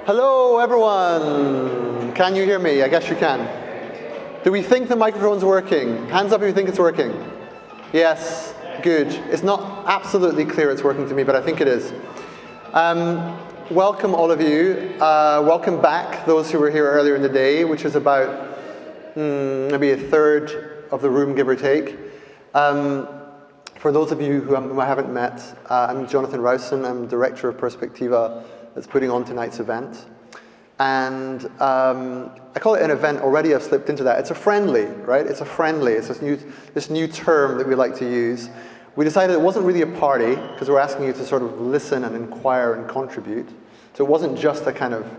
Hello, everyone. Can you hear me? I guess you can. Do we think the microphone's working? Hands up if you think it's working. Yes, good. It's not absolutely clear it's working to me, but I think it is. Welcome, all of you. Welcome back, those who were here earlier in the day, which is about maybe a third of the room, give or take. For those of you who I haven't met, I'm Jonathan Rowson. I'm director of Perspectiva that's putting on tonight's event. And I call it an event. Already I've slipped into that. It's a friendly, right? It's a friendly. It's this new term that we like to use. We decided it wasn't really a party because we're asking you to sort of listen and inquire and contribute. So it wasn't just a kind of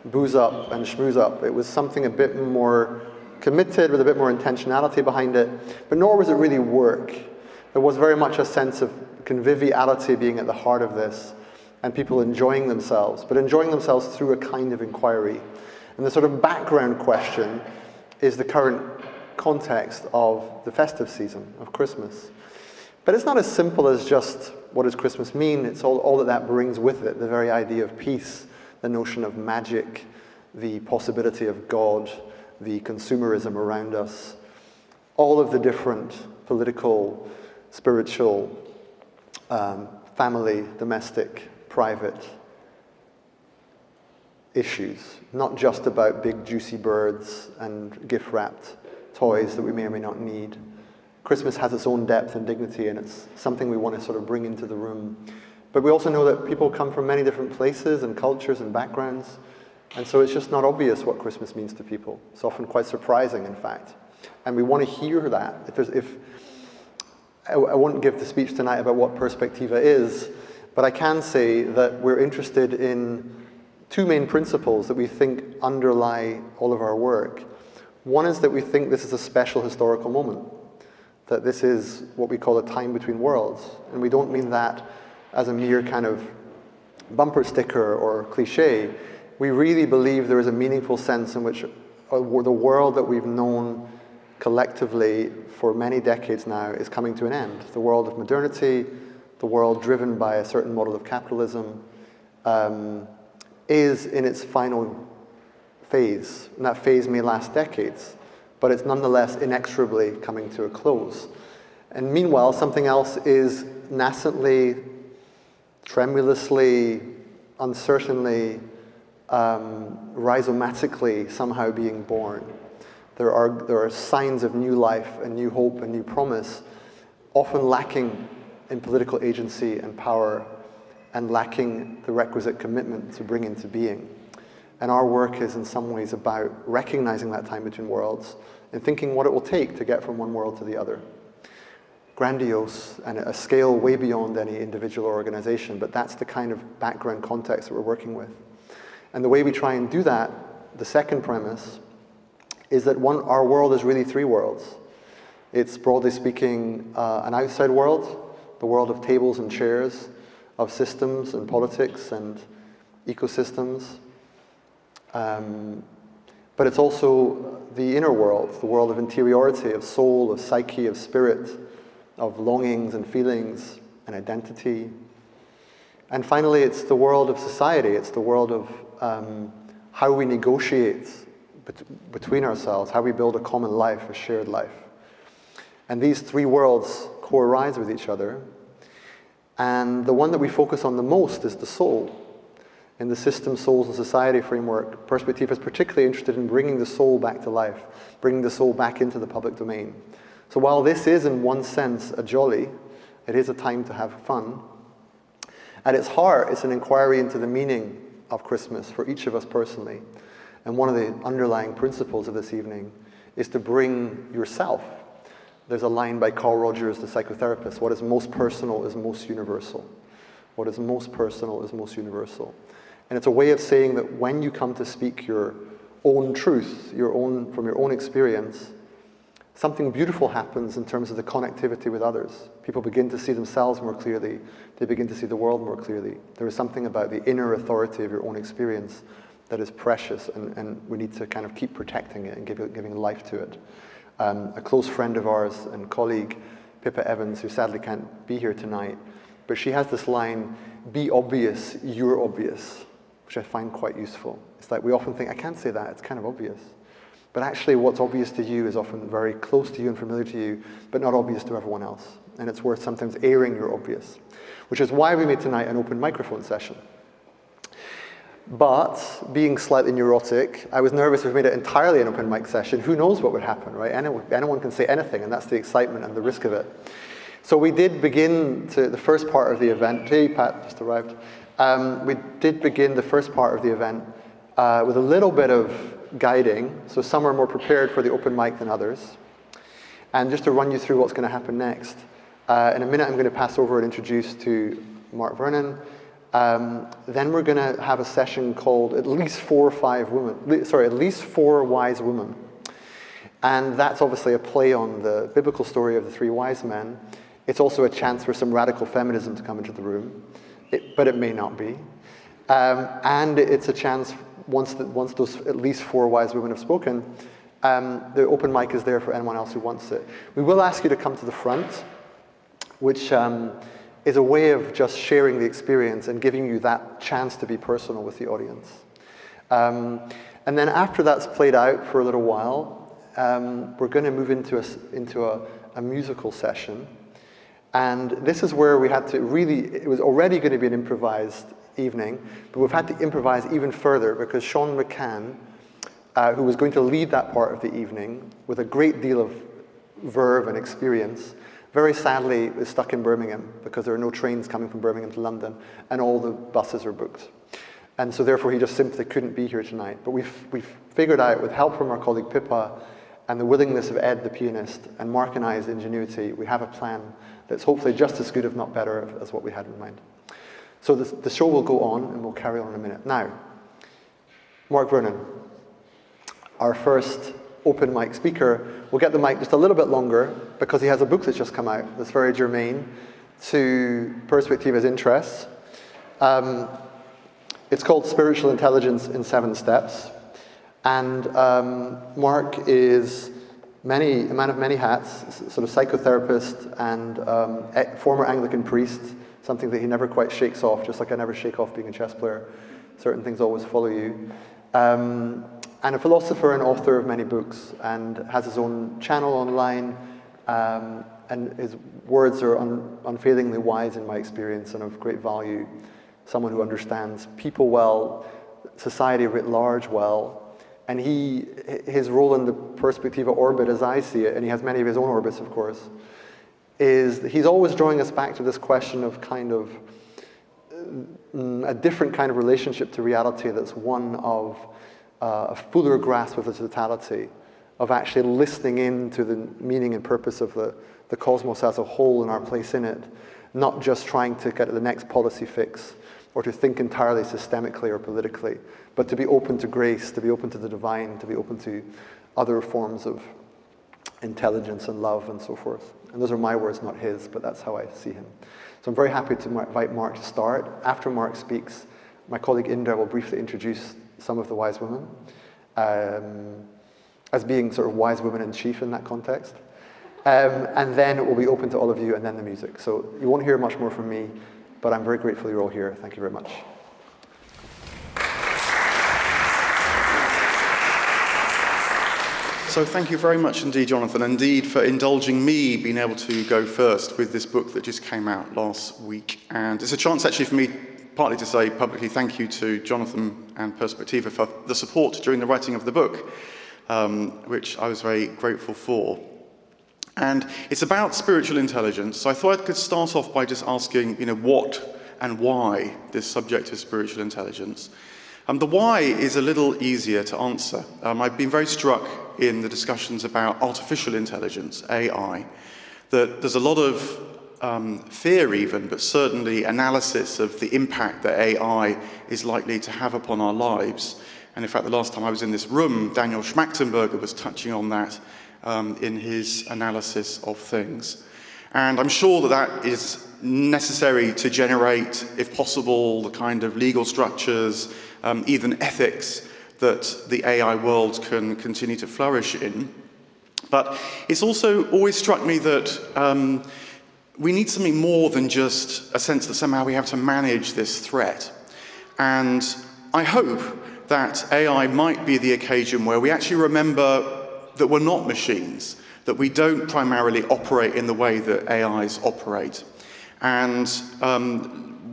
booze up and schmooze up. It was something a bit more committed with a bit more intentionality behind it. But nor was it really work. There was very much a sense of conviviality being at the heart of this, and people enjoying themselves, but enjoying themselves through a kind of inquiry. And the sort of background question is the current context of the festive season, of Christmas. But it's not as simple as just, what does Christmas mean? It's all that brings with it, the very idea of peace, the notion of magic, the possibility of God, the consumerism around us, all of the different political, spiritual, family, domestic, private issues, not just about big juicy birds and gift-wrapped toys that we may or may not need. Christmas has its own depth and dignity, and it's something we want to sort of bring into the room. But we also know that people come from many different places and cultures and backgrounds, and so it's just not obvious what Christmas means to people. It's often quite surprising, in fact. And we want to hear that. I won't give the speech tonight about what Perspectiva is, but I can say that we're interested in two main principles that we think underlie all of our work. One is that we think this is a special historical moment, that this is what we call a time between worlds. And we don't mean that as a mere kind of bumper sticker or cliche. We really believe there is a meaningful sense in which the world that we've known collectively for many decades now is coming to an end. The world of modernity, the world driven by a certain model of capitalism, is in its final phase. And that phase may last decades, but it's nonetheless inexorably coming to a close. And meanwhile, something else is nascently, tremulously, uncertainly, rhizomatically somehow being born. There are signs of new life and new hope and new promise, often lacking in political agency and power, and lacking the requisite commitment to bring into being. And our work is in some ways about recognizing that time between worlds and thinking what it will take to get from one world to the other. Grandiose and a scale way beyond any individual or organization, but that's the kind of background context that we're working with. And the way we try and do that, the second premise, is that our world is really three worlds. It's, broadly speaking, an outside world, the world of tables and chairs, of systems and politics and ecosystems. But it's also the inner world, the world of interiority, of soul, of psyche, of spirit, of longings and feelings and identity. And finally, it's the world of society. It's the world of how we negotiate between ourselves, how we build a common life, a shared life. And these three worlds co-arise with each other. And the one that we focus on the most is the soul. In the system, souls, and society framework, Perspectiva is particularly interested in bringing the soul back to life, bringing the soul back into the public domain. So while this is, in one sense, a jolly, it is a time to have fun, at its heart, it's an inquiry into the meaning of Christmas for each of us personally. And one of the underlying principles of this evening is to bring yourself. There's a line by Carl Rogers, the psychotherapist, what is most personal is most universal. What is most personal is most universal. And it's a way of saying that when you come to speak your own truth, from your own experience, something beautiful happens in terms of the connectivity with others. People begin to see themselves more clearly. They begin to see the world more clearly. There is something about the inner authority of your own experience that is precious, and we need to kind of keep protecting it and giving life to it. A close friend of ours and colleague, Pippa Evans, who sadly can't be here tonight, but she has this line, "Be obvious, you're obvious." which I find quite useful. It's like we often think, I can't say that, it's kind of obvious. But actually what's obvious to you is often very close to you and familiar to you, but not obvious to everyone else. And it's worth sometimes airing your obvious, which is why we made tonight an open microphone session. But being slightly neurotic, I was nervous if we made it entirely an open mic session. Who knows what would happen, right? Anyone can say anything, and that's the excitement and the risk of it. So we did begin the first part of the event. Hey, Pat just arrived. We did begin the first part of the event with a little bit of guiding. So some are more prepared for the open mic than others. And just to run you through what's going to happen next, in a minute I'm going to pass over and introduce to Mark Vernon. Then we're going to have a session called At Least Four Wise Women. And that's obviously a play on the biblical story of the three wise men. It's also a chance for some radical feminism to come into the room, but it may not be. And it's a chance, once those at least four wise women have spoken, the open mic is there for anyone else who wants it. We will ask you to come to the front, which is a way of just sharing the experience and giving you that chance to be personal with the audience. And then after that's played out for a little while, we're going to move into a musical session. And this is where we had to really, it was already going to be an improvised evening, but we've had to improvise even further because Sean McCann, who was going to lead that part of the evening with a great deal of verve and experience, very sadly is stuck in Birmingham because there are no trains coming from Birmingham to London and all the buses are booked. And so therefore he just simply couldn't be here tonight. But we've figured out, with help from our colleague Pippa and the willingness of Ed, the pianist, and Mark and I's ingenuity, we have a plan that's hopefully just as good, if not better, as what we had in mind. So the show will go on and we'll carry on in a minute. Now, Mark Vernon, our first open mic speaker, will get the mic just a little bit longer because he has a book that's just come out that's very germane to Perspectiva's interests. It's called Spiritual Intelligence in 7 Steps. And Mark is a man of many hats, sort of psychotherapist and former Anglican priest, something that he never quite shakes off, just like I never shake off being a chess player. Certain things always follow you. And a philosopher and author of many books, and has his own channel online, and his words are unfailingly wise in my experience and of great value. Someone who understands people well, society writ large well, and his role in the Perspectiva orbit, as I see it, and he has many of his own orbits, of course, is he's always drawing us back to this question of kind of a different kind of relationship to reality that's one of a fuller grasp of the totality, of actually listening in to the meaning and purpose of the cosmos as a whole and our place in it, not just trying to get the next policy fix or to think entirely systemically or politically, but to be open to grace, to be open to the divine, to be open to other forms of intelligence and love and so forth. And those are my words, not his, but that's how I see him. So I'm very happy to invite Mark to start. After Mark speaks, my colleague Indra will briefly introduce some of the wise women, as being sort of wise women in chief in that context. And then it will be open to all of you, and then the music. So you won't hear much more from me, but I'm very grateful you're all here. Thank you very much. So thank you very much indeed, Jonathan, indeed for indulging me being able to go first with this book that just came out last week. And it's a chance actually for me partly to say publicly thank you to Jonathan and Perspectiva for the support during the writing of the book, which I was very grateful for. And it's about spiritual intelligence, so I thought I could start off by just asking, what and why this subject of spiritual intelligence. The why is a little easier to answer. I've been very struck in the discussions about artificial intelligence, AI, that there's a lot of fear even, but certainly analysis of the impact that AI is likely to have upon our lives. And in fact, the last time I was in this room, Daniel Schmachtenberger was touching on that in his analysis of things. And I'm sure that is necessary to generate, if possible, the kind of legal structures, even ethics that the AI world can continue to flourish in. But it's also always struck me that we need something more than just a sense that somehow we have to manage this threat. And I hope that AI might be the occasion where we actually remember that we're not machines, that we don't primarily operate in the way that AIs operate. And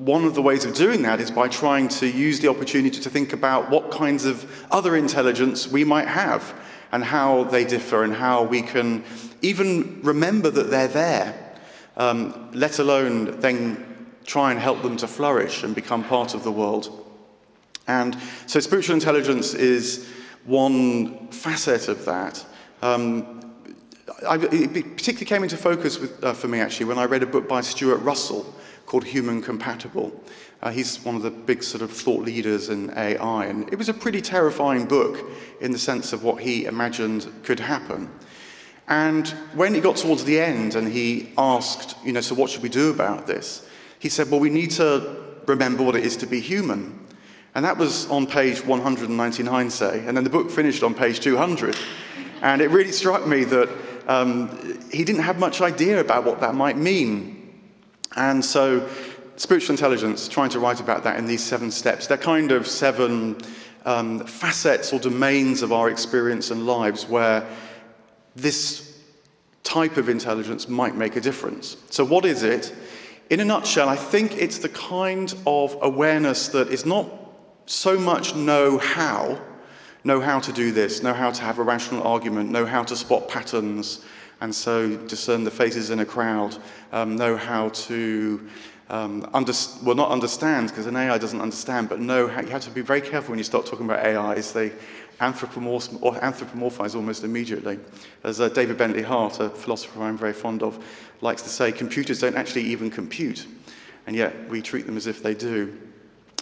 one of the ways of doing that is by trying to use the opportunity to think about what kinds of other intelligence we might have and how they differ and how we can even remember that they're there, let alone then try and help them to flourish and become part of the world. And so spiritual intelligence is one facet of that. It particularly came into focus for me, actually, when I read a book by Stuart Russell called Human Compatible. He's one of the big sort of thought leaders in AI, and it was a pretty terrifying book in the sense of what he imagined could happen. And when he got towards the end and he asked, so what should we do about this? He said, well, we need to remember what it is to be human. And that was on page 199, say, and then the book finished on page 200. And it really struck me that he didn't have much idea about what that might mean. And so spiritual intelligence, trying to write about that in these 7 steps, they're kind of 7 facets or domains of our experience and lives where this type of intelligence might make a difference. So what is it? In a nutshell, I think it's the kind of awareness that is not so much know how to do this, know how to have a rational argument, know how to spot patterns, and so discern the faces in a crowd, know how to not understand, because an AI doesn't understand, but know how. You have to be very careful when you start talking about AIs. They anthropomorphize almost immediately. As David Bentley Hart, a philosopher I'm very fond of, likes to say, computers don't actually even compute, and yet we treat them as if they do.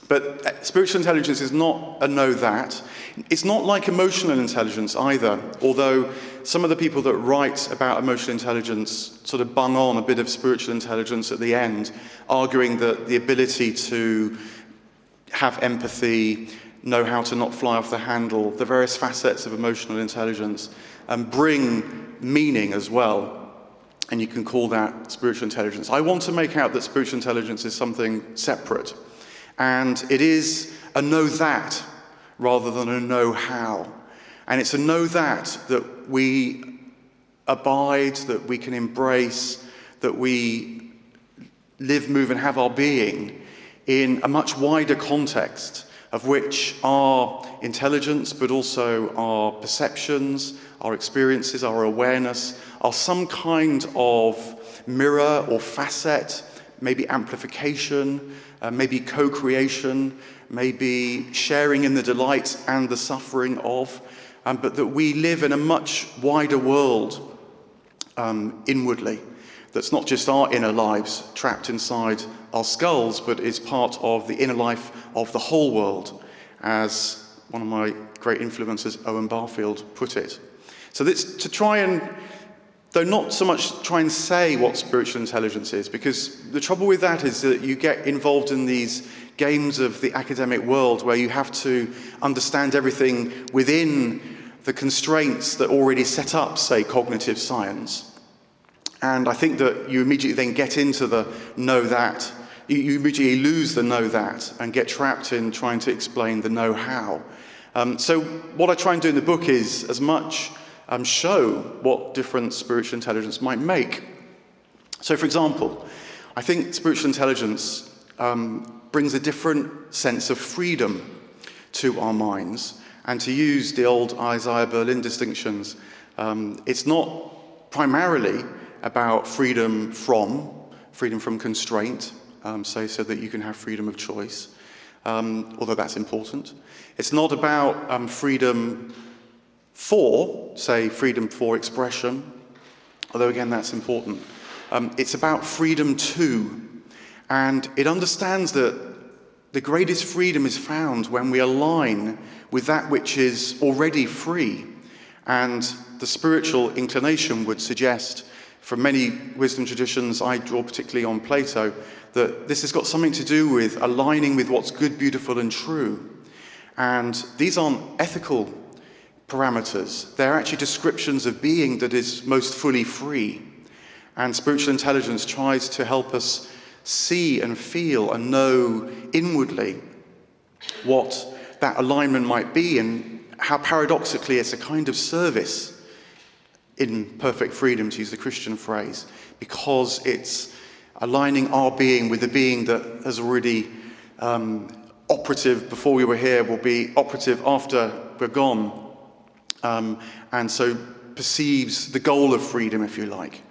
But spiritual intelligence is not a know that. It's not like emotional intelligence either, although some of the people that write about emotional intelligence sort of bung on a bit of spiritual intelligence at the end, arguing that the ability to have empathy, know how to not fly off the handle, the various facets of emotional intelligence, bring meaning as well. And you can call that spiritual intelligence. I want to make out that spiritual intelligence is something separate. And it is a know that rather than a know how. And it's a know that we abide, that we can embrace, that we live, move, and have our being in a much wider context of which our intelligence, but also our perceptions, our experiences, our awareness, are some kind of mirror or facet, maybe amplification, maybe co-creation, maybe sharing in the delight and the suffering of, but that we live in a much wider world inwardly, that's not just our inner lives trapped inside our skulls, but is part of the inner life of the whole world, as one of my great influencers, Owen Barfield, put it. So that's to try and, though not so much try and say what spiritual intelligence is, because the trouble with that is that you get involved in these games of the academic world where you have to understand everything within the constraints that already set up, say, cognitive science. And I think that you immediately then get into the know that. You immediately lose the know that and get trapped in trying to explain the know how. So what I try and do in the book is as much show what different spiritual intelligence might make. So, for example, I think spiritual intelligence brings a different sense of freedom to our minds. And to use the old Isaiah Berlin distinctions, it's not primarily about freedom from constraint, so that you can have freedom of choice, although that's important. It's not about freedom for, say, freedom for expression, although again that's important. It's about freedom to, and it understands that the greatest freedom is found when we align with that which is already free. And the spiritual inclination would suggest, from many wisdom traditions, I draw particularly on Plato, that this has got something to do with aligning with what's good, beautiful, and true. And these aren't ethical parameters. They're actually descriptions of being that is most fully free. And spiritual intelligence tries to help us see and feel and know inwardly what that alignment might be, and how paradoxically it's a kind of service in perfect freedom, to use the Christian phrase, because it's aligning our being with the being that has already operative before we were here, will be operative after we're gone, and so perceives the goal of freedom, if you like.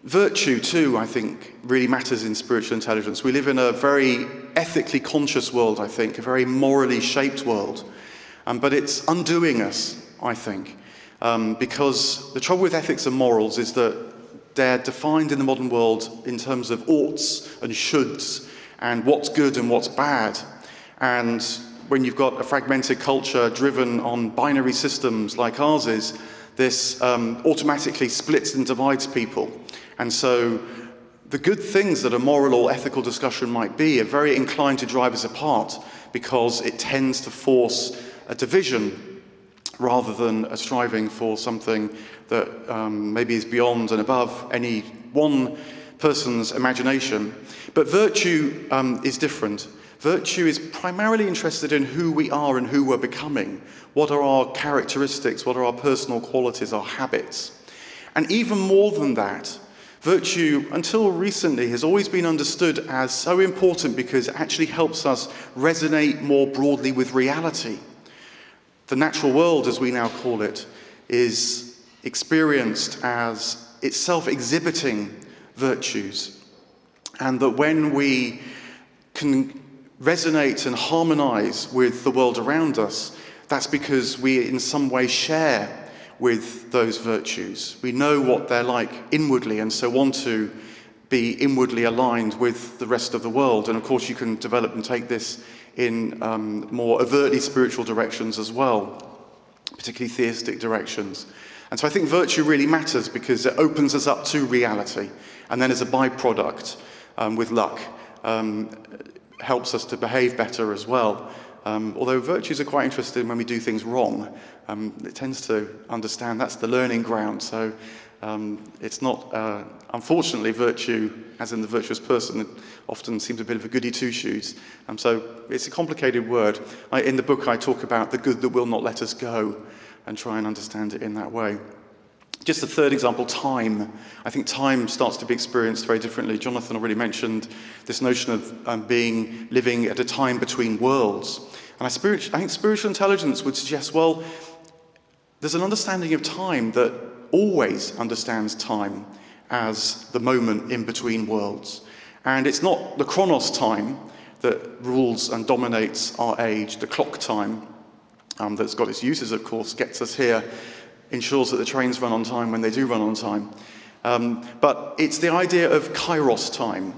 Virtue, too, I think, really matters in spiritual intelligence. We live in a very ethically conscious world, I think, a very morally shaped world. But it's undoing us, I think, because the trouble with ethics and morals is that they're defined in the modern world in terms of oughts and shoulds and what's good and what's bad. And when you've got a fragmented culture driven on binary systems like ours is, this automatically splits and divides people. And so the good things that a moral or ethical discussion might be are very inclined to drive us apart, because it tends to force a division rather than a striving for something that maybe is beyond and above any one person's imagination. But virtue is different. Virtue is primarily interested in who we are and who we're becoming. What are our characteristics? What are our personal qualities, our habits? And even more than that, virtue, until recently, has always been understood as so important because it actually helps us resonate more broadly with reality. The natural world, as we now call it, is experienced as itself exhibiting virtues. And that when we can resonate and harmonize with the world around us, that's because we in some way share with those virtues. We know what they're like inwardly, and so want to be inwardly aligned with the rest of the world. And of course you can develop and take this in more overtly spiritual directions as well, particularly theistic directions. And so I think virtue really matters because it opens us up to reality, and then as a byproduct, with luck, helps us to behave better as well. Although virtues are quite interested when we do things wrong. It tends to understand that's the learning ground. So it's not, unfortunately, virtue, as in the virtuous person, it often seems a bit of a goody two-shoes. So it's a complicated word. In the book I talk about the good that will not let us go and try and understand it in that way. Just a third example, time. I think time starts to be experienced very differently. Jonathan already mentioned this notion of living at a time between worlds. And I think spiritual intelligence would suggest, well, there's an understanding of time that always understands time as the moment in between worlds. And it's not the chronos time that rules and dominates our age, the clock time, that's got its uses, of course, gets us here, ensures that the trains run on time when they do run on time. But it's the idea of kairos time.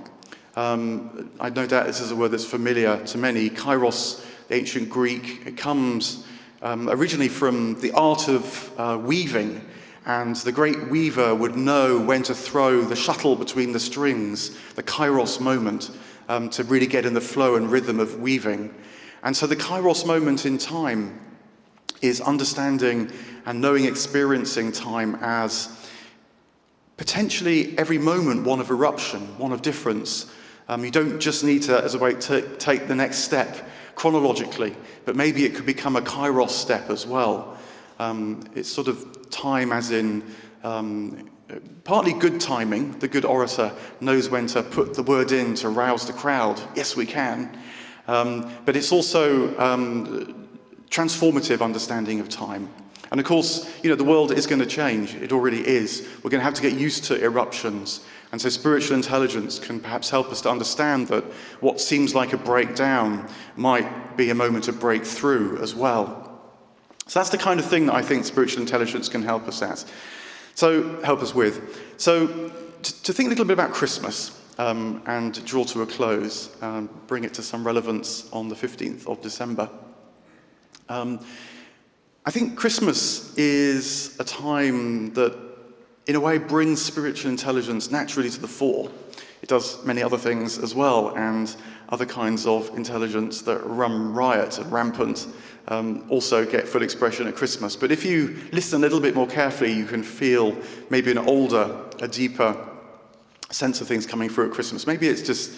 I no doubt this is a word that's familiar to many. Kairos, the ancient Greek, it comes originally from the art of weaving, and the great weaver would know when to throw the shuttle between the strings, the kairos moment, to really get in the flow and rhythm of weaving. And so the kairos moment in time is understanding and knowing, experiencing time as potentially every moment one of eruption, one of difference. You don't just need to, as a way, to take the next step chronologically, but maybe it could become a kairos step as well. It's sort of time as in partly good timing. The good orator knows when to put the word in to rouse the crowd. Yes, we can. But it's also transformative understanding of time. And of course, the world is going to change. It already is. We're going to have to get used to eruptions. And so spiritual intelligence can perhaps help us to understand that what seems like a breakdown might be a moment of breakthrough as well. So that's the kind of thing that I think spiritual intelligence can help us with. So to think a little bit about Christmas and draw to a close, bring it to some relevance on the 15th of December. I think Christmas is a time that, in a way, brings spiritual intelligence naturally to the fore. It does many other things as well, and other kinds of intelligence that run riot and rampant also get full expression at Christmas. But if you listen a little bit more carefully, you can feel maybe a deeper sense of things coming through at Christmas. Maybe it's just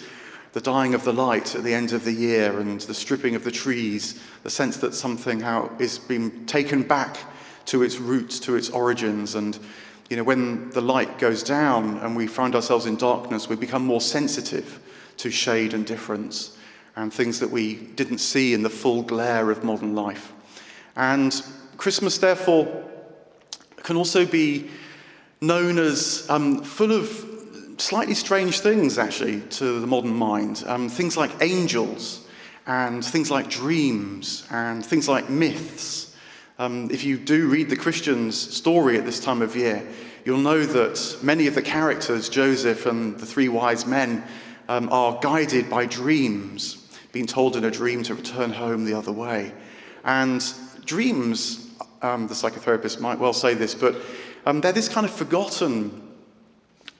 the dying of the light at the end of the year and the stripping of the trees, the sense that something is being taken back to its roots, to its origins. And when the light goes down and we find ourselves in darkness, we become more sensitive to shade and difference and things that we didn't see in the full glare of modern life. And Christmas, therefore, can also be known as full of slightly strange things, actually, to the modern mind. Things like angels, and things like dreams, and things like myths. If you do read the Christian's story at this time of year, you'll know that many of the characters, Joseph and the three wise men, are guided by dreams, being told in a dream to return home the other way. And dreams, the psychotherapist might well say this, but they're this kind of forgotten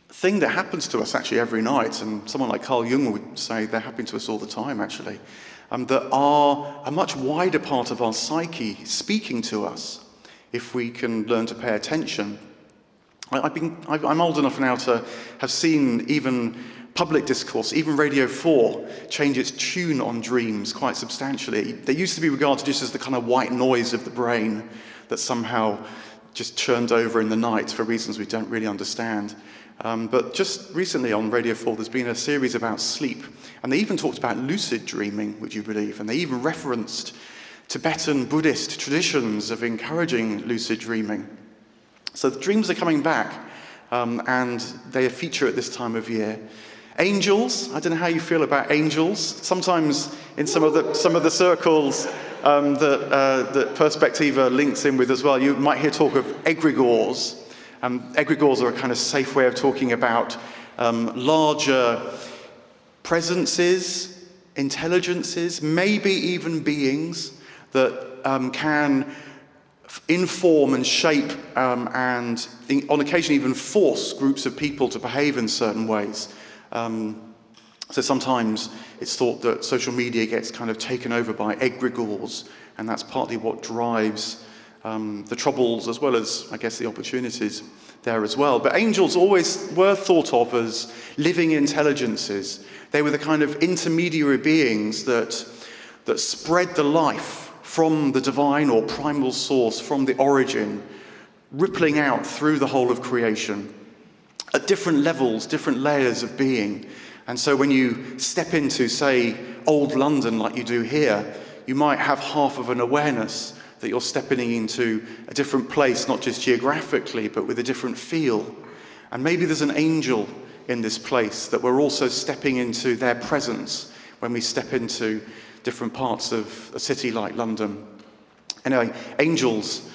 thing that happens to us actually every night, and someone like Carl Jung would say they're happening to us all the time actually, that are a much wider part of our psyche speaking to us if we can learn to pay attention. I'm old enough now to have seen even public discourse, even Radio 4, change its tune on dreams quite substantially. They used to be regarded just as the kind of white noise of the brain that somehow just churned over in the night for reasons we don't really understand. But just recently on Radio 4, there's been a series about sleep. And they even talked about lucid dreaming, would you believe? And they even referenced Tibetan Buddhist traditions of encouraging lucid dreaming. So the dreams are coming back, and they feature at this time of year. Angels, I don't know how you feel about angels. Sometimes in some of the circles that Perspectiva links in with as well, you might hear talk of egregores. Egregores are a kind of safe way of talking about larger presences, intelligences, maybe even beings that can inform and shape and on occasion even force groups of people to behave in certain ways. So sometimes it's thought that social media gets kind of taken over by egregores, and that's partly what drives the troubles as well as, I guess, the opportunities there as well. But angels always were thought of as living intelligences. They were the kind of intermediary beings that spread the life from the divine or primal source, from the origin, rippling out through the whole of creation at different levels, different layers of being. And so when you step into, say, old London like you do here, you might have half of an awareness that you're stepping into a different place, not just geographically, but with a different feel. And maybe there's an angel in this place that we're also stepping into their presence when we step into different parts of a city like London. Anyway, angels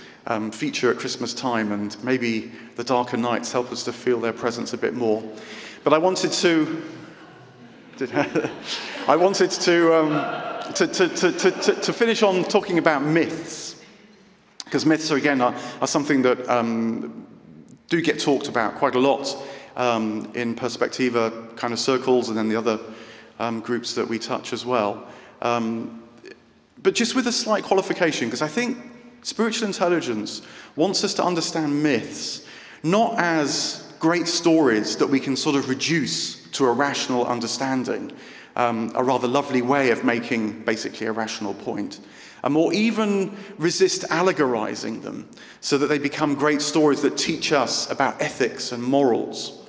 feature at Christmas time, and maybe the darker nights help us to feel their presence a bit more. But I wanted to finish on talking about myths. Because myths are something that do get talked about quite a lot in Perspectiva kind of circles and then the other groups that we touch as well. But just with a slight qualification, because I think spiritual intelligence wants us to understand myths not as great stories that we can sort of reduce to a rational understanding, a rather lovely way of making basically a rational point. Or even resist allegorizing them so that they become great stories that teach us about ethics and morals.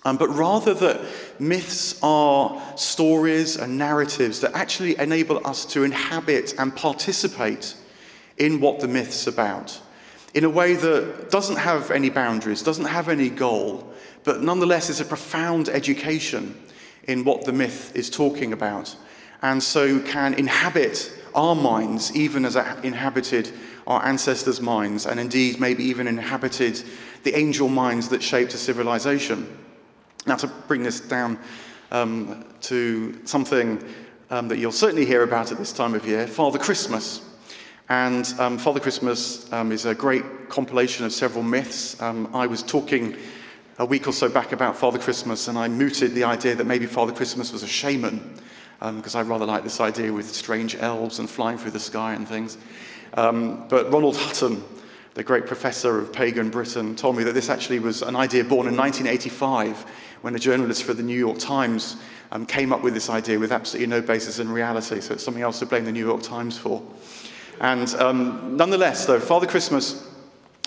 But rather that myths are stories and narratives that actually enable us to inhabit and participate in what the myth's about, in a way that doesn't have any boundaries, doesn't have any goal, but nonetheless is a profound education in what the myth is talking about, and so can inhabit our minds, even as it inhabited our ancestors' minds, and indeed maybe even inhabited the angel minds that shaped a civilization. Now, to bring this down to something that you'll certainly hear about at this time of year, Father Christmas. And Father Christmas is a great compilation of several myths. I was talking a week or so back about Father Christmas, and I mooted the idea that maybe Father Christmas was a shaman, because I rather like this idea with strange elves and flying through the sky and things. But Ronald Hutton, the great professor of pagan Britain, told me that this actually was an idea born in 1985 when a journalist for the New York Times came up with this idea with absolutely no basis in reality. So it's something else to blame the New York Times for. And nonetheless, though, Father Christmas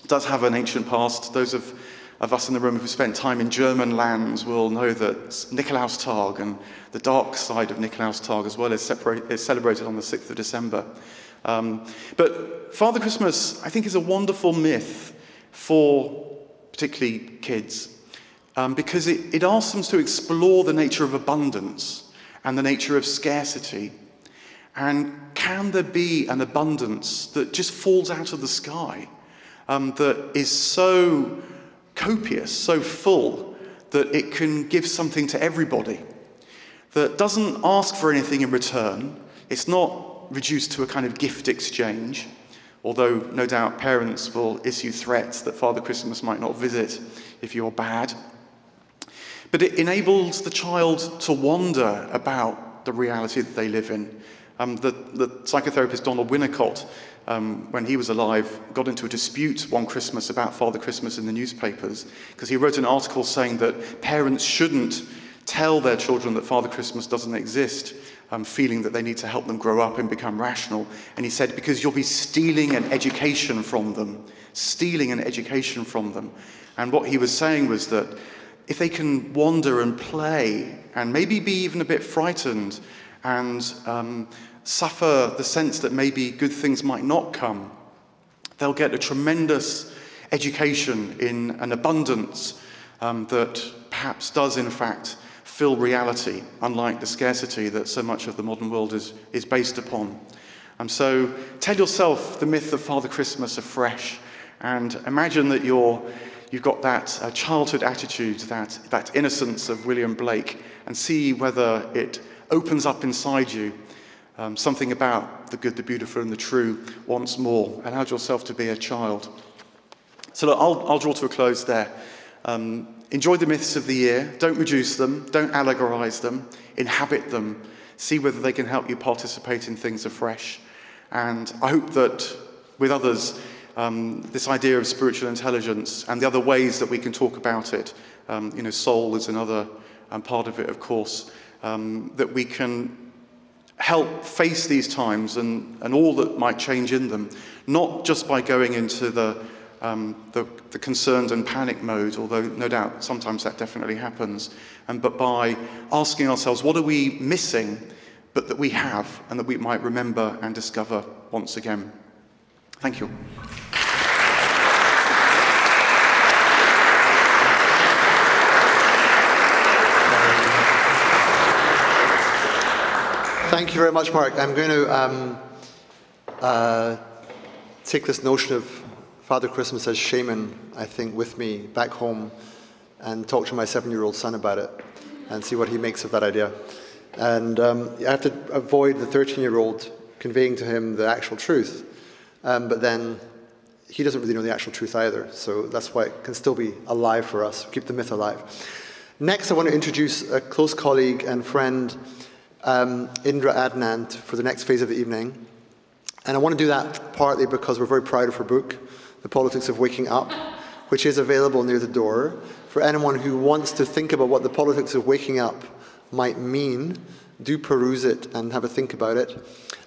does have an ancient past. Those of us in the room who've spent time in German lands will know that Nikolaustag and the dark side of Nikolaustag as well is celebrated on the 6th of December. But Father Christmas, I think, is a wonderful myth for particularly kids, because it asks them to explore the nature of abundance and the nature of scarcity. And can there be an abundance that just falls out of the sky, that is so copious, so full, that it can give something to everybody, that doesn't ask for anything in return? It's not reduced to a kind of gift exchange, although no doubt parents will issue threats that Father Christmas might not visit if you're bad. But it enables the child to wonder about the reality that they live in. The psychotherapist Donald Winnicott, when he was alive, got into a dispute one Christmas about Father Christmas in the newspapers, because he wrote an article saying that parents shouldn't tell their children that Father Christmas doesn't exist, feeling that they need to help them grow up and become rational. And he said, because you'll be stealing an education from them. And what he was saying was that if they can wander and play, and maybe be even a bit frightened, and suffer the sense that maybe good things might not come, they'll get a tremendous education in an abundance that perhaps does in fact fill reality, unlike the scarcity that so much of the modern world is based upon. And so tell yourself the myth of Father Christmas afresh, and imagine that you've got that childhood attitude, that innocence of William Blake, and see whether it opens up inside you something about the good, the beautiful, and the true once more. Allow yourself to be a child. So look, I'll draw to a close there. Enjoy the myths of the year. Don't reduce them. Don't allegorize them. Inhabit them. See whether they can help you participate in things afresh. And I hope that with others, this idea of spiritual intelligence and the other ways that we can talk about it, soul is another part of it, of course, that we can help face these times and all that might change in them, not just by going into the concerned and panic mode, although no doubt sometimes that definitely happens, but by asking ourselves, what are we missing, but that we have, and that we might remember and discover once again. Thank you. Thank you very much, Mark. I'm going to take this notion of Father Christmas as shaman, I think, with me back home and talk to my 7-year-old son about it and see what he makes of that idea. And I have to avoid the 13-year-old conveying to him the actual truth, but then he doesn't really know the actual truth either, so that's why it can still be alive for us, keep the myth alive. Next, I want to introduce a close colleague and friend, Indra Adnant, for the next phase of the evening. And I want to do that partly because we're very proud of her book, The Politics of Waking Up, which is available near the door for anyone who wants to think about what the politics of waking up might mean. Do peruse it and have a think about it.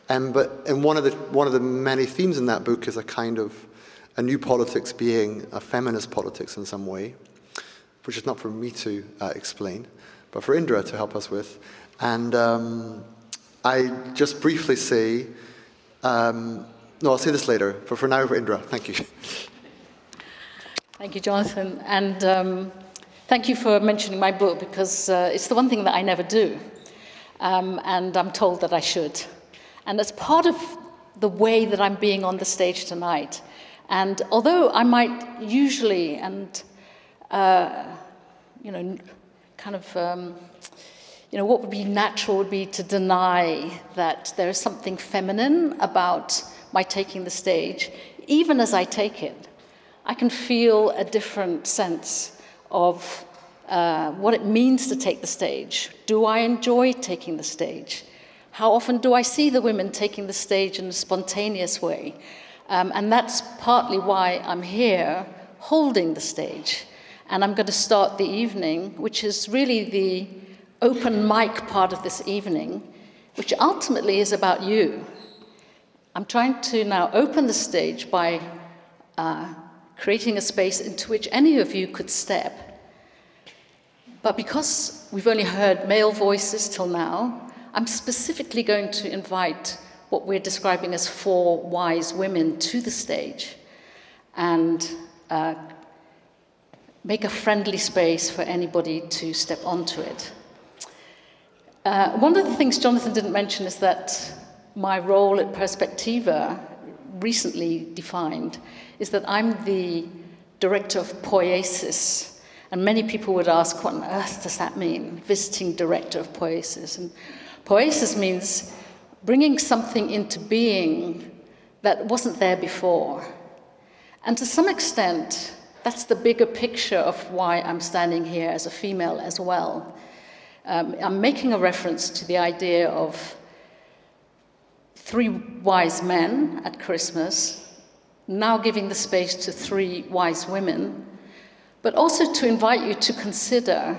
But one of the many themes in that book is a kind of a new politics being a feminist politics in some way, which is not for me to explain, but for Indra to help us with. And I just briefly say, no, I'll say this later, but for now, for Indra, thank you. Thank you, Jonathan. And thank you for mentioning my book, because it's the one thing that I never do. And I'm told that I should. And that's part of the way that I'm being on the stage tonight. And although I might usually, and, what would be natural would be to deny that there is something feminine about my taking the stage. Even as I take it, I can feel a different sense of what it means to take the stage. Do I enjoy taking the stage? How often do I see the women taking the stage in a spontaneous way? And that's partly why I'm here holding the stage. And I'm going to start the evening, which is really the open mic part of this evening, which ultimately is about you. I'm trying to now open the stage by creating a space into which any of you could step. But because we've only heard male voices till now, I'm specifically going to invite what we're describing as 4 wise women to the stage and make a friendly space for anybody to step onto it. One of the things Jonathan didn't mention is that my role at Perspectiva, recently defined, is that I'm the director of Poiesis. And many people would ask, what on earth does that mean, visiting director of Poiesis? And Poiesis means bringing something into being that wasn't there before. And to some extent, that's the bigger picture of why I'm standing here as a female as well. I'm making a reference to the idea of 3 wise men at Christmas, now giving the space to 3 wise women, but also to invite you to consider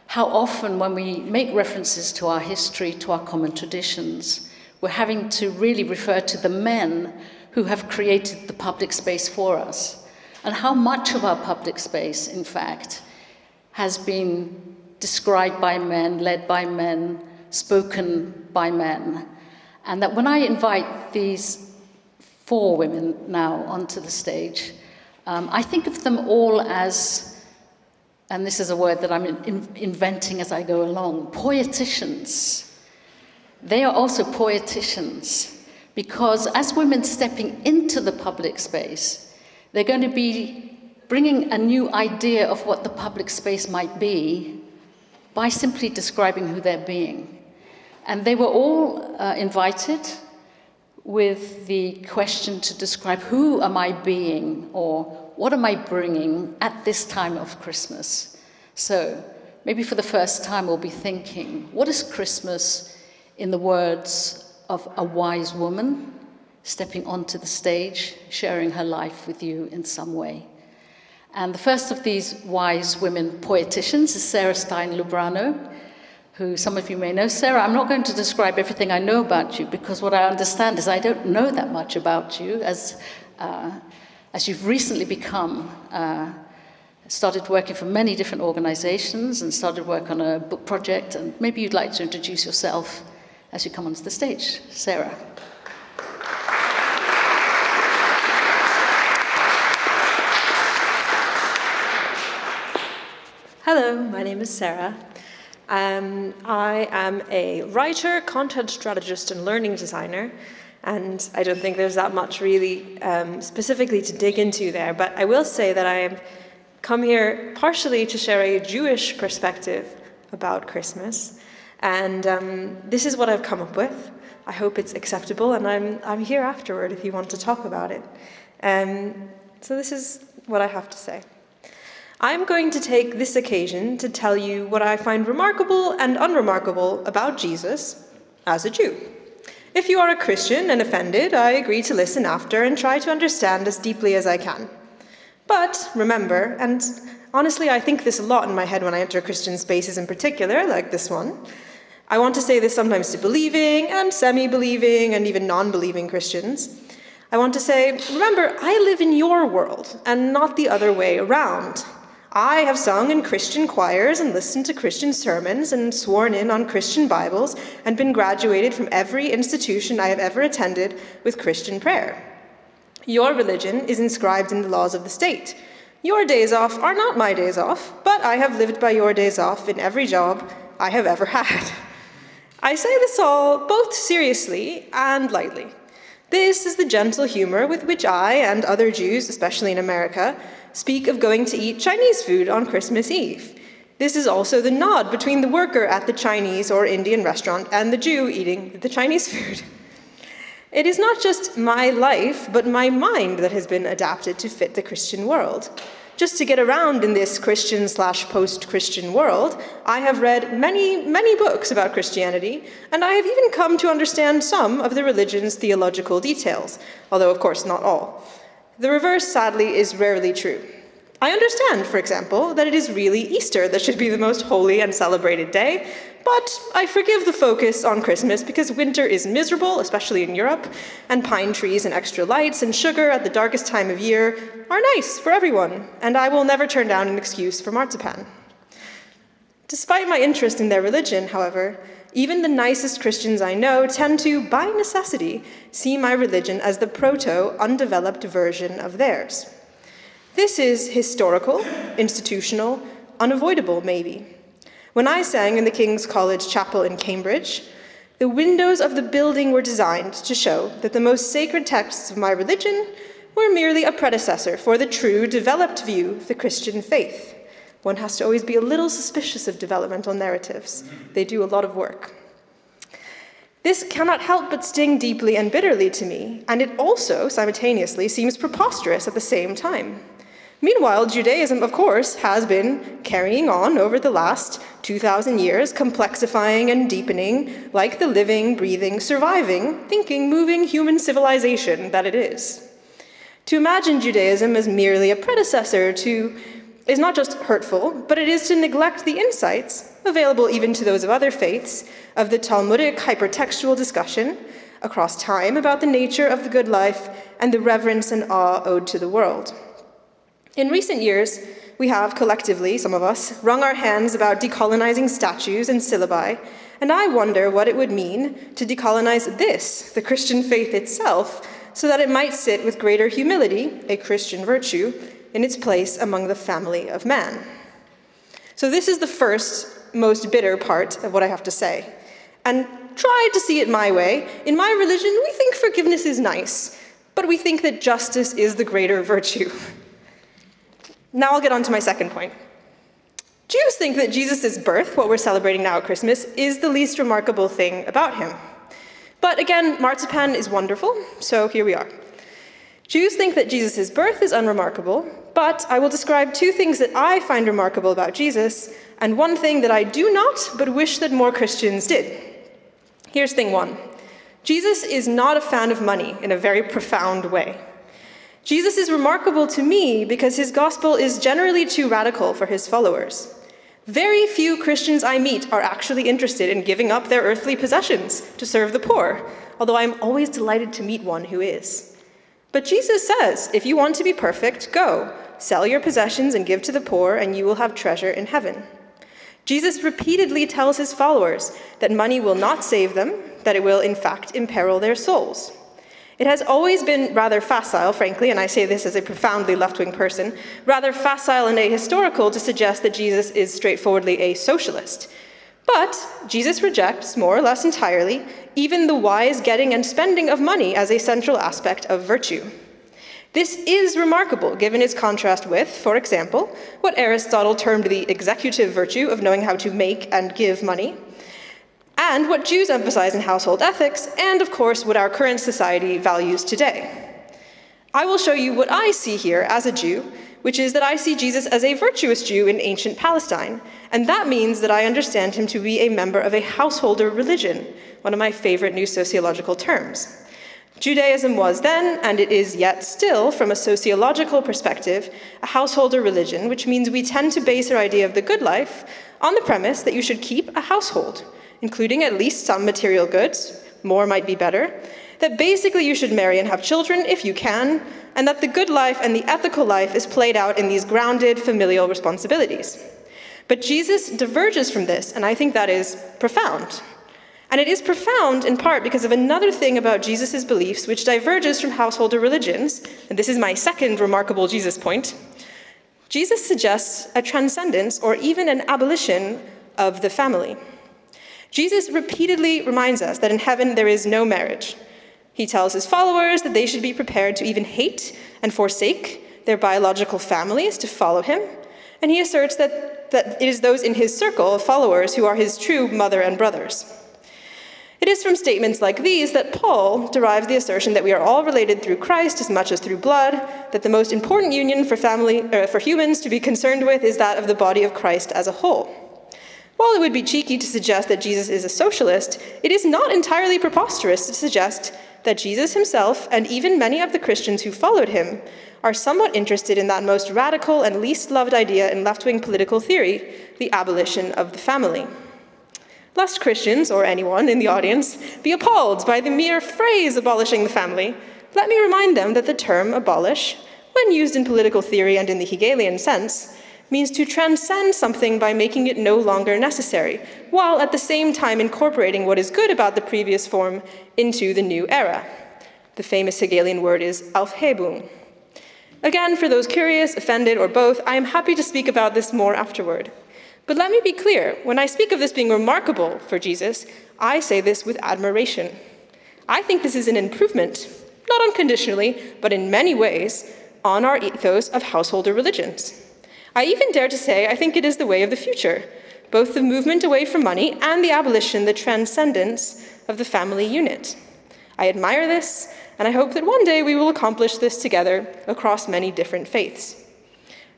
how often when we make references to our history, to our common traditions, we're having to really refer to the men who have created the public space for us, and how much of our public space, in fact, has been described by men, led by men, spoken by men. And that when I invite these 4 women now onto the stage, I think of them all as, and this is a word that I'm inventing as I go along, poeticians. They are also poeticians, because as women stepping into the public space, they're going to be bringing a new idea of what the public space might be by simply describing who they're being. And they were all invited with the question to describe who am I being, or what am I bringing at this time of Christmas. So maybe for the first time we'll be thinking, what is Christmas in the words of a wise woman stepping onto the stage, sharing her life with you in some way? And the first of these wise women poeticians is Stein Lubrano, who some of you may know. Sarah, I'm not going to describe everything I know about you, because what I understand is I don't know that much about you, as you've recently become, started working for many different organizations and started work on a book project, and maybe you'd like to introduce yourself as you come onto the stage. Sarah. Hello, my name is Sarah. I am a writer, content strategist, and learning designer, and I don't think there's that much really specifically to dig into there, but I will say that I have come here partially to share a Jewish perspective about Christmas, and this is what I've come up with. I hope it's acceptable, and I'm here afterward if you want to talk about it. So this is what I have to say. I'm going to take this occasion to tell you what I find remarkable and unremarkable about Jesus as a Jew. If you are a Christian and offended, I agree to listen after and try to understand as deeply as I can. But remember, and honestly I think this a lot in my head when I enter Christian spaces in particular, like this one, I want to say this sometimes to believing and semi-believing and even non-believing Christians. I want to say, remember, I live in your world and not the other way around. I have sung in Christian choirs and listened to Christian sermons and sworn in on Christian Bibles and been graduated from every institution I have ever attended with Christian prayer. Your religion is inscribed in the laws of the state. Your days off are not my days off, but I have lived by your days off in every job I have ever had. I say this all both seriously and lightly. This is the gentle humor with which I and other Jews, especially in America, speak of going to eat Chinese food on Christmas Eve. This is also the nod between the worker at the Chinese or Indian restaurant and the Jew eating the Chinese food. It is not just my life, but my mind that has been adapted to fit the Christian world. Just to get around in this Christian/post-Christian world, I have read many, many books about Christianity, and I have even come to understand some of the religion's theological details, although of course not all. The reverse, sadly, is rarely true. I understand, for example, that it is really Easter that should be the most holy and celebrated day, but I forgive the focus on Christmas because winter is miserable, especially in Europe, and pine trees and extra lights and sugar at the darkest time of year are nice for everyone, and I will never turn down an excuse for marzipan. Despite my interest in their religion, however, even the nicest Christians I know tend to, by necessity, see my religion as the proto-undeveloped version of theirs. This is historical, institutional, unavoidable, maybe. When I sang in the King's College Chapel in Cambridge, the windows of the building were designed to show that the most sacred texts of my religion were merely a predecessor for the true, developed view of the Christian faith. One has to always be a little suspicious of developmental narratives. They do a lot of work. This cannot help but sting deeply and bitterly to me, and it also, simultaneously, seems preposterous at the same time. Meanwhile, Judaism, of course, has been carrying on over the last 2,000 years, complexifying and deepening like the living, breathing, surviving, thinking, moving human civilization that it is. To imagine Judaism as merely a predecessor is not just hurtful, but it is to neglect the insights, available even to those of other faiths, of the Talmudic hypertextual discussion across time about the nature of the good life and the reverence and awe owed to the world. In recent years, we have collectively, some of us, wrung our hands about decolonizing statues and syllabi, and I wonder what it would mean to decolonize this, the Christian faith itself, so that it might sit with greater humility, a Christian virtue, in its place among the family of man. So this is the first, most bitter part of what I have to say. And try to see it my way. In my religion, we think forgiveness is nice, but we think that justice is the greater virtue. Now I'll get on to my second point. Jews think that Jesus' birth, what we're celebrating now at Christmas, is the least remarkable thing about him. But again, marzipan is wonderful, so here we are. Jews think that Jesus' birth is unremarkable, but I will describe two things that I find remarkable about Jesus, and one thing that I do not, but wish that more Christians did. Here's thing one. Jesus is not a fan of money in a very profound way. Jesus is remarkable to me because his gospel is generally too radical for his followers. Very few Christians I meet are actually interested in giving up their earthly possessions to serve the poor, although I'm always delighted to meet one who is. But Jesus says, if you want to be perfect, go, sell your possessions and give to the poor, and you will have treasure in heaven. Jesus repeatedly tells his followers that money will not save them, that it will, in fact, imperil their souls. It has always been rather facile, frankly, and I say this as a profoundly left-wing person, rather facile and ahistorical to suggest that Jesus is straightforwardly a socialist. But Jesus rejects, more or less entirely, even the wise getting and spending of money as a central aspect of virtue. This is remarkable, given its contrast with, for example, what Aristotle termed the executive virtue of knowing how to make and give money, and what Jews emphasize in household ethics, and of course what our current society values today. I will show you what I see here as a Jew, which is that I see Jesus as a virtuous Jew in ancient Palestine, and that means that I understand him to be a member of a householder religion, one of my favorite new sociological terms. Judaism was then, and it is yet still, from a sociological perspective, a householder religion, which means we tend to base our idea of the good life on the premise that you should keep a household, including at least some material goods, more might be better, that basically you should marry and have children if you can, and that the good life and the ethical life is played out in these grounded familial responsibilities. But Jesus diverges from this, and I think that is profound. And it is profound in part because of another thing about Jesus' beliefs which diverges from householder religions, and this is my second remarkable Jesus point. Jesus suggests a transcendence or even an abolition of the family. Jesus repeatedly reminds us that in heaven there is no marriage. He tells his followers that they should be prepared to even hate and forsake their biological families to follow him, and he asserts that it is those in his circle of followers who are his true mother and brothers. It is from statements like these that Paul derives the assertion that we are all related through Christ as much as through blood, that the most important union for humans to be concerned with is that of the body of Christ as a whole. While it would be cheeky to suggest that Jesus is a socialist, it is not entirely preposterous to suggest that Jesus himself, and even many of the Christians who followed him, are somewhat interested in that most radical and least loved idea in left-wing political theory, the abolition of the family. Lest Christians, or anyone in the audience, be appalled by the mere phrase abolishing the family, let me remind them that the term abolish, when used in political theory and in the Hegelian sense, means to transcend something by making it no longer necessary, while at the same time incorporating what is good about the previous form into the new era. The famous Hegelian word is Aufhebung. Again, for those curious, offended, or both, I am happy to speak about this more afterward. But let me be clear, when I speak of this being remarkable for Jesus, I say this with admiration. I think this is an improvement, not unconditionally, but in many ways, on our ethos of householder religions. I even dare to say I think it is the way of the future, both the movement away from money and the abolition, the transcendence of the family unit. I admire this, and I hope that one day we will accomplish this together across many different faiths.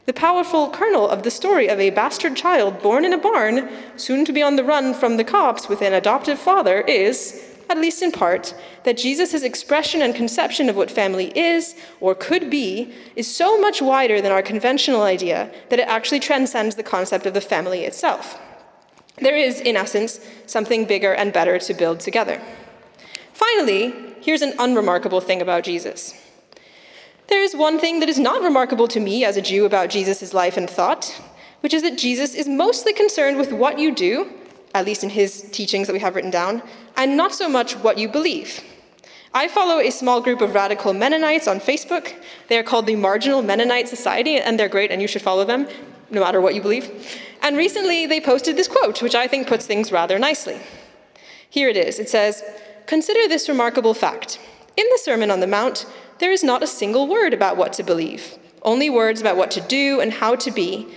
The powerful kernel of the story of a bastard child born in a barn, soon to be on the run from the cops with an adoptive father, is, at least in part, that Jesus' expression and conception of what family is, or could be, is so much wider than our conventional idea that it actually transcends the concept of the family itself. There is, in essence, something bigger and better to build together. Finally, here's an unremarkable thing about Jesus. There is one thing that is not remarkable to me as a Jew about Jesus' life and thought, which is that Jesus is mostly concerned with what you do, at least in his teachings that we have written down, and not so much what you believe. I follow a small group of radical Mennonites on Facebook. They are called the Marginal Mennonite Society, and they're great, and you should follow them, no matter what you believe. And recently they posted this quote, which I think puts things rather nicely. Here it is. It says, "Consider this remarkable fact. In the Sermon on the Mount, there is not a single word about what to believe, only words about what to do and how to be.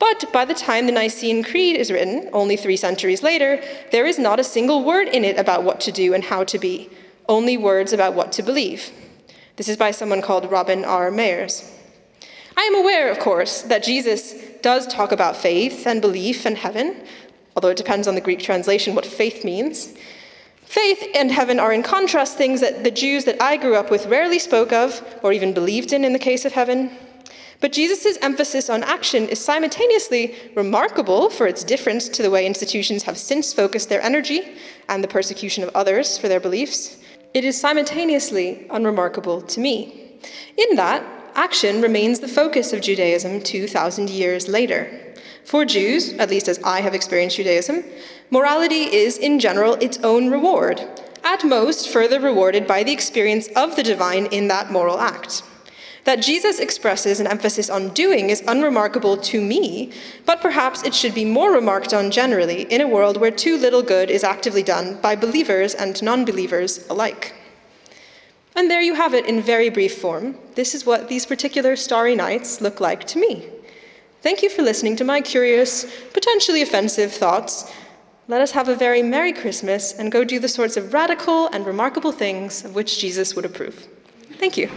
But by the time the Nicene Creed is written, only 3 centuries later, there is not a single word in it about what to do and how to be, only words about what to believe." This is by someone called Robin R. Mayers. I am aware, of course, that Jesus does talk about faith and belief and heaven, although it depends on the Greek translation what faith means. Faith and heaven are in contrast things that the Jews that I grew up with rarely spoke of or even believed in the case of heaven. But Jesus' emphasis on action is simultaneously remarkable for its difference to the way institutions have since focused their energy and the persecution of others for their beliefs. It is simultaneously unremarkable to me, in that action remains the focus of Judaism 2,000 years later. For Jews, at least as I have experienced Judaism, morality is, in general, its own reward, at most further rewarded by the experience of the divine in that moral act. That Jesus expresses an emphasis on doing is unremarkable to me, but perhaps it should be more remarked on generally in a world where too little good is actively done by believers and non-believers alike. And there you have it in very brief form. This is what these particular starry nights look like to me. Thank you for listening to my curious, potentially offensive thoughts. Let us have a very Merry Christmas and go do the sorts of radical and remarkable things of which Jesus would approve. Thank you.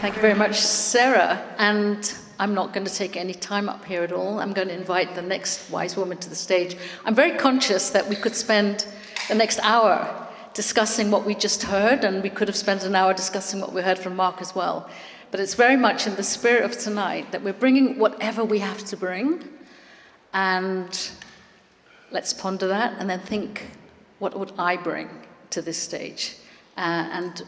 Thank you very much, Sarah. And I'm not going to take any time up here at all. I'm going to invite the next wise woman to the stage. I'm very conscious that we could spend the next hour discussing what we just heard, and we could have spent an hour discussing what we heard from Mark as well. But it's very much in the spirit of tonight that we're bringing whatever we have to bring, and let's ponder that and then think, what would I bring to this stage? And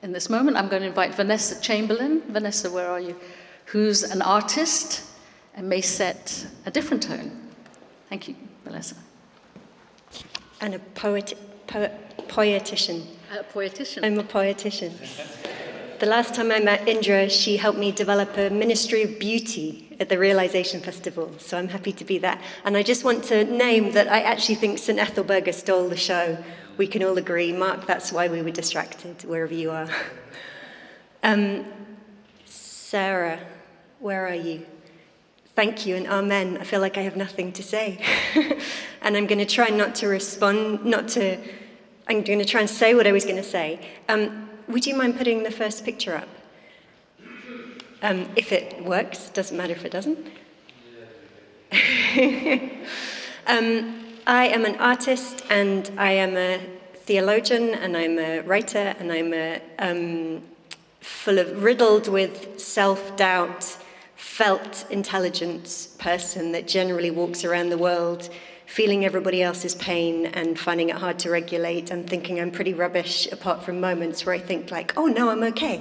in this moment, I'm going to invite Vanessa Chamberlain. Vanessa, where are you? Who's an artist and may set a different tone. Thank you, Vanessa. And a poetician. A poetician. I'm a poetician. The last time I met Indra, she helped me develop a Ministry of Beauty at the Realization Festival, so I'm happy to be that. And I just want to name that I actually think St. Ethelberga stole the show. We can all agree. Mark, that's why we were distracted, wherever you are. Sarah, Where are you? Thank you and amen. I feel like I have nothing to say. And I'm going to try not to respond, I'm going to try and say what I was going to say. Would you mind putting the first picture up? If it works, doesn't matter if it doesn't. I am an artist, and I am a theologian, and I'm a writer, and I'm riddled with self-doubt, felt intelligence person that generally walks around the world feeling everybody else's pain and finding it hard to regulate and thinking I'm pretty rubbish, apart from moments where I think like, oh no, I'm okay.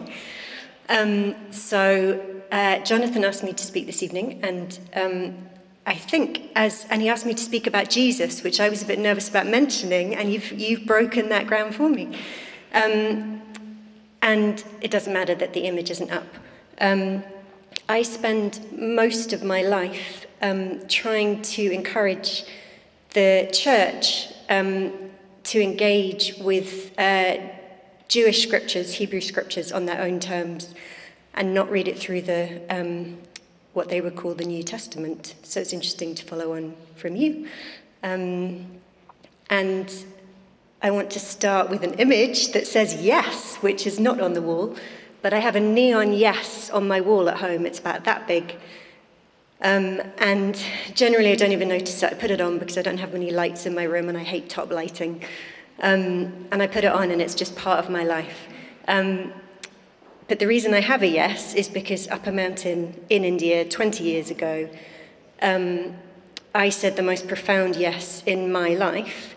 Jonathan asked me to speak this evening, and and he asked me to speak about Jesus, which I was a bit nervous about mentioning, and you've broken that ground for me. And it doesn't matter that the image isn't up. I spend most of my life trying to encourage the church to engage with Jewish scriptures, Hebrew scriptures on their own terms, and not read it through the what they would call the New Testament. So it's interesting to follow on from you. And I want to start with an image that says yes, which is not on the wall, but I have a neon yes on my wall at home. It's about that big. And generally I don't even notice it. I put it on because I don't have many lights in my room and I hate top lighting. And I put it on and it's just part of my life. But the reason I have a yes is because up a mountain in India 20 years ago, I said the most profound yes in my life,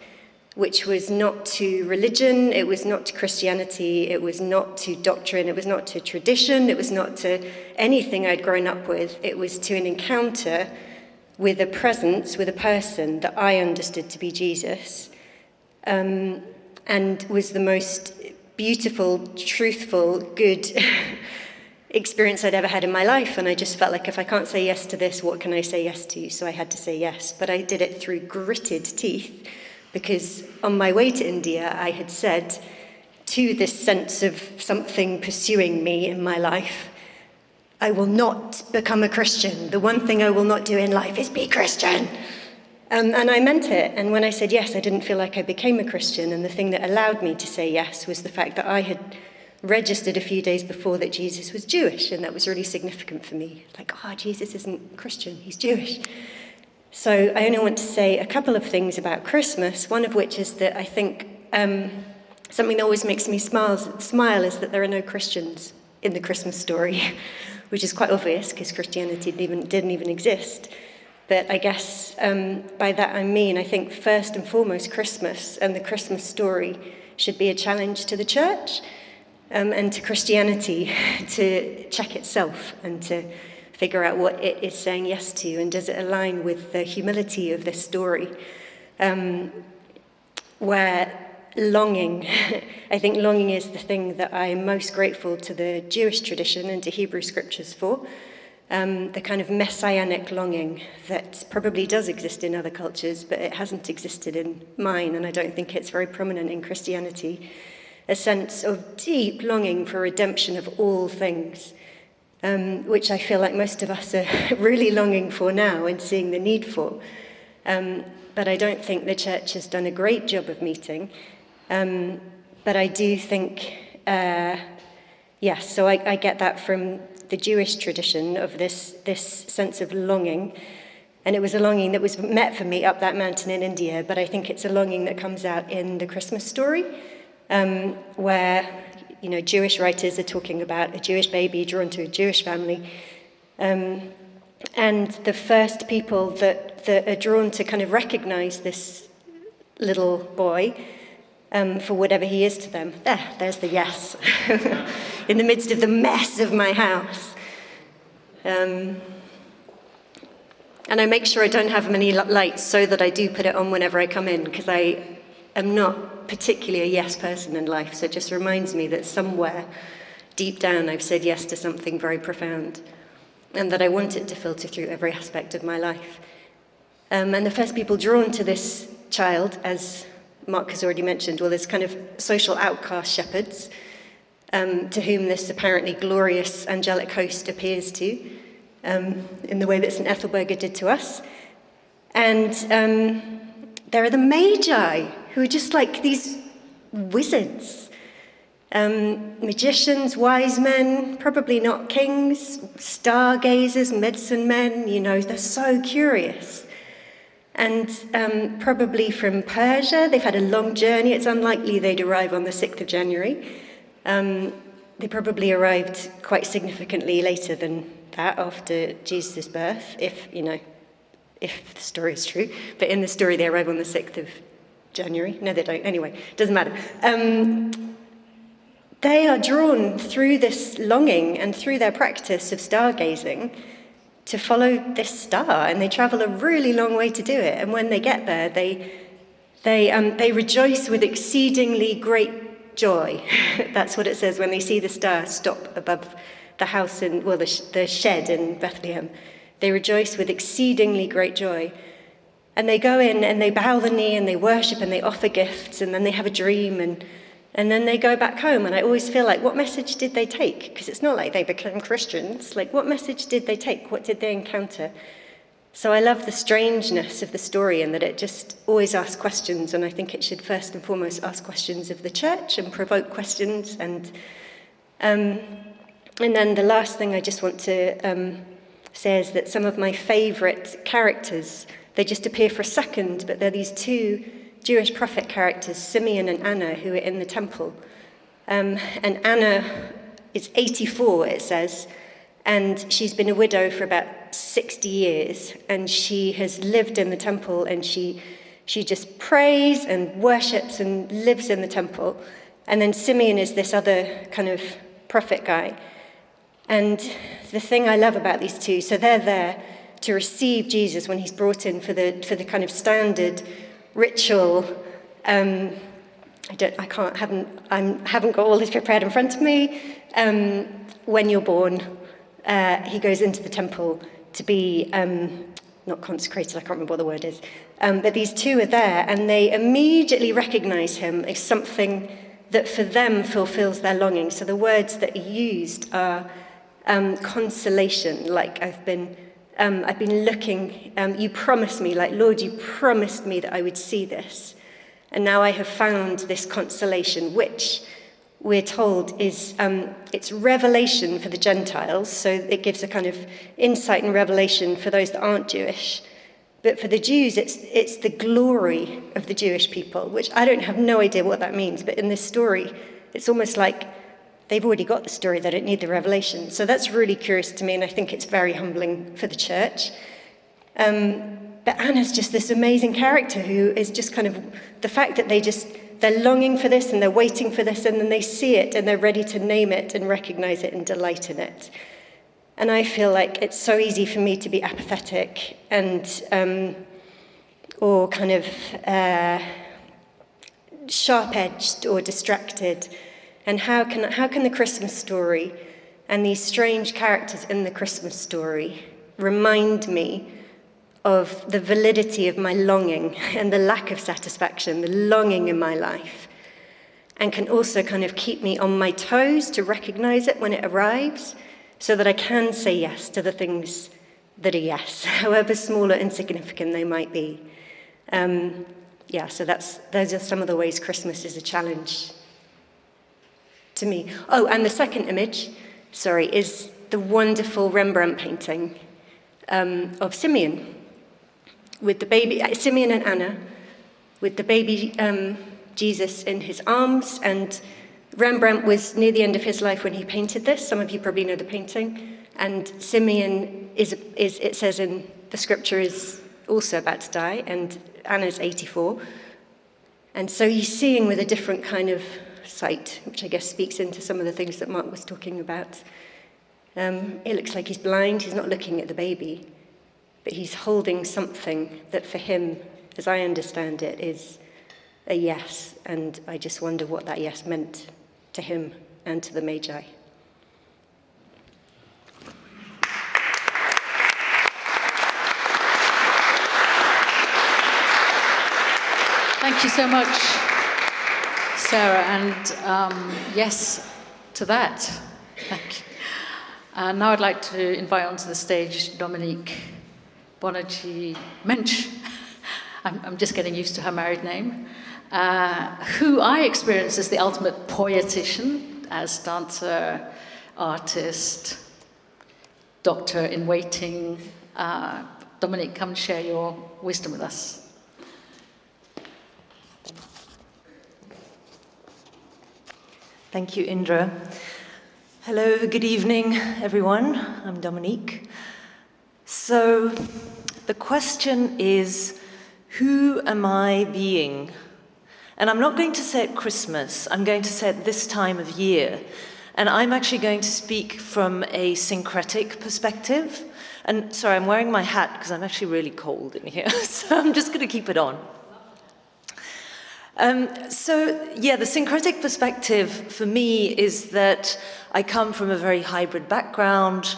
which was not to religion, it was not to Christianity, it was not to doctrine, it was not to tradition, it was not to anything I'd grown up with. It was to an encounter with a presence, with a person that I understood to be Jesus, and was the most beautiful, truthful, good experience I'd ever had in my life. And I just felt like, if I can't say yes to this, what can I say yes to? So I had to say yes. But I did it through gritted teeth, because on my way to India, I had said to this sense of something pursuing me in my life, I will not become a Christian. The one thing I will not do in life is be Christian. And I meant it. And when I said yes, I didn't feel like I became a Christian. And the thing that allowed me to say yes was the fact that I had registered a few days before that Jesus was Jewish. And that was really significant for me. Like, Jesus isn't Christian, he's Jewish. So I only want to say a couple of things about Christmas, one of which is that I think something that always makes me smile is that there are no Christians in the Christmas story, which is quite obvious because Christianity didn't even exist. But I guess by that I mean, I think first and foremost, Christmas and the Christmas story should be a challenge to the church and to Christianity to check itself and to figure out what it is saying yes to, and does it align with the humility of this story, where longing, I think longing is the thing that I am most grateful to the Jewish tradition and to Hebrew scriptures for. The kind of messianic longing that probably does exist in other cultures, but it hasn't existed in mine, and I don't think it's very prominent in Christianity. A sense of deep longing for redemption of all things, which I feel like most of us are really longing for now and seeing the need for. But I don't think the church has done a great job of meeting. But I do think, yes, so I get that from the Jewish tradition of this sense of longing. And it was a longing that was met for me up that mountain in India, but I think it's a longing that comes out in the Christmas story, where, Jewish writers are talking about a Jewish baby drawn to a Jewish family. And the first people that are drawn to kind of recognize this little boy for whatever he is to them. There's the yes. In the midst of the mess of my house. And I make sure I don't have many lights so that I do put it on whenever I come in, because I am not particularly a yes person in life. So it just reminds me that somewhere deep down I've said yes to something very profound, and that I want it to filter through every aspect of my life. And the first people drawn to this child, as Mark has already mentioned, well, there's kind of social outcast shepherds, to whom this apparently glorious angelic host appears to. in the way that St. Ethelberga did to us. And there are the Magi, who are just like these wizards. Magicians, wise men, probably not kings, stargazers, medicine men, they're so curious. And probably from Persia, they've had a long journey. It's unlikely they'd arrive on the 6th of January. They probably arrived quite significantly later than that, after Jesus' birth, if the story is true. But in the story, they arrive on the 6th of January. No, they don't. Anyway, doesn't matter. They are drawn through this longing and through their practice of stargazing to follow this star, and they travel a really long way to do it. And when they get there, they rejoice with exceedingly great joy. That's what it says when they see the star stop above the house the shed in Bethlehem. They rejoice with exceedingly great joy. And they go in and they bow the knee and they worship and they offer gifts, and then they have a dream, and then they go back home. And I always feel like, what message did they take? Because it's not like they became Christians. Like, what message did they take? What did they encounter? So I love the strangeness of the story, and that it just always asks questions. And I think it should first and foremost ask questions of the church and provoke questions. And then the last thing I just want to say is that some of my favourite characters, they just appear for a second, but they're these two Jewish prophet characters, Simeon and Anna, who are in the temple. And Anna is 84, it says, and she's been a widow for about 60 years, and she has lived in the temple, and she just prays and worships and lives in the temple. And then Simeon is this other kind of prophet guy. And the thing I love about these two, so they're there to receive Jesus when he's brought in for the kind of standard ritual. I haven't got all this prepared in front of me. When you're born, he goes into the temple to be not consecrated. I can't remember what the word is. But these two are there, and they immediately recognize him as something that for them fulfills their longing. So the words that are used are consolation, like I've been looking, you promised me, like, Lord, you promised me that I would see this. And now I have found this consolation, which we're told is, it's revelation for the Gentiles. So it gives a kind of insight and revelation for those that aren't Jewish. But for the Jews, it's the glory of the Jewish people, which I have no idea what that means. But in this story, it's almost like they've already got the story, they don't need the revelation. So that's really curious to me, and I think it's very humbling for the church. But Anna's just this amazing character who is just kind of, the fact that they're longing for this and they're waiting for this, and then they see it and they're ready to name it and recognize it and delight in it. And I feel like it's so easy for me to be apathetic and or kind of sharp-edged or distracted. And how can the Christmas story and these strange characters in the Christmas story remind me of the validity of my longing and the lack of satisfaction, the longing in my life, and can also kind of keep me on my toes to recognize it when it arrives, so that I can say yes to the things that are yes, however small or insignificant they might be. So those are some of the ways Christmas is a challenge to me. Oh, and the second image, is the wonderful Rembrandt painting of Simeon, with the baby, Simeon and Anna, with the baby Jesus in his arms. And Rembrandt was near the end of his life when he painted this. Some of you probably know the painting. And Simeon is it says in the scripture, is also about to die, and Anna's 84. And so he's seeing with a different kind of sight, which I guess speaks into some of the things that Mark was talking about. It looks like he's blind, he's not looking at the baby, but he's holding something that for him, as I understand it, is a yes. And I just wonder what that yes meant to him and to the Magi. Thank you so much, Sarah, and yes to that. Thank you. And now I'd like to invite onto the stage Dominique Boni-Mench. I'm just getting used to her married name, who I experience as the ultimate poetician, as dancer, artist, doctor in waiting. Dominique, come and share your wisdom with us. Thank you, Indra. Hello, good evening, everyone. I'm Dominique. So, the question is, who am I being? And I'm not going to say at Christmas, I'm going to say at this time of year. And I'm actually going to speak from a syncretic perspective. And sorry, I'm wearing my hat because I'm actually really cold in here, so I'm just going to keep it on. The syncretic perspective for me is that I come from a very hybrid background.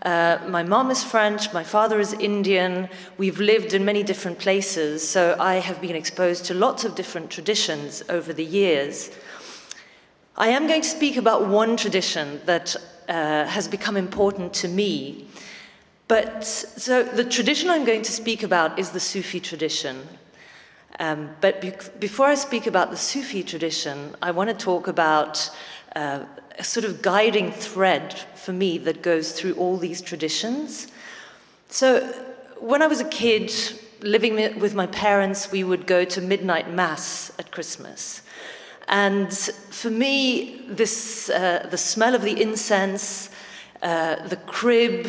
My mom is French, my father is Indian. We've lived in many different places, so I have been exposed to lots of different traditions over the years. I am going to speak about one tradition that has become important to me. So the tradition I'm going to speak about is the Sufi tradition. Before I speak about the Sufi tradition, I want to talk about a sort of guiding thread for me that goes through all these traditions. So when I was a kid, living with my parents, we would go to midnight mass at Christmas. And for me, the smell of the incense, the crib,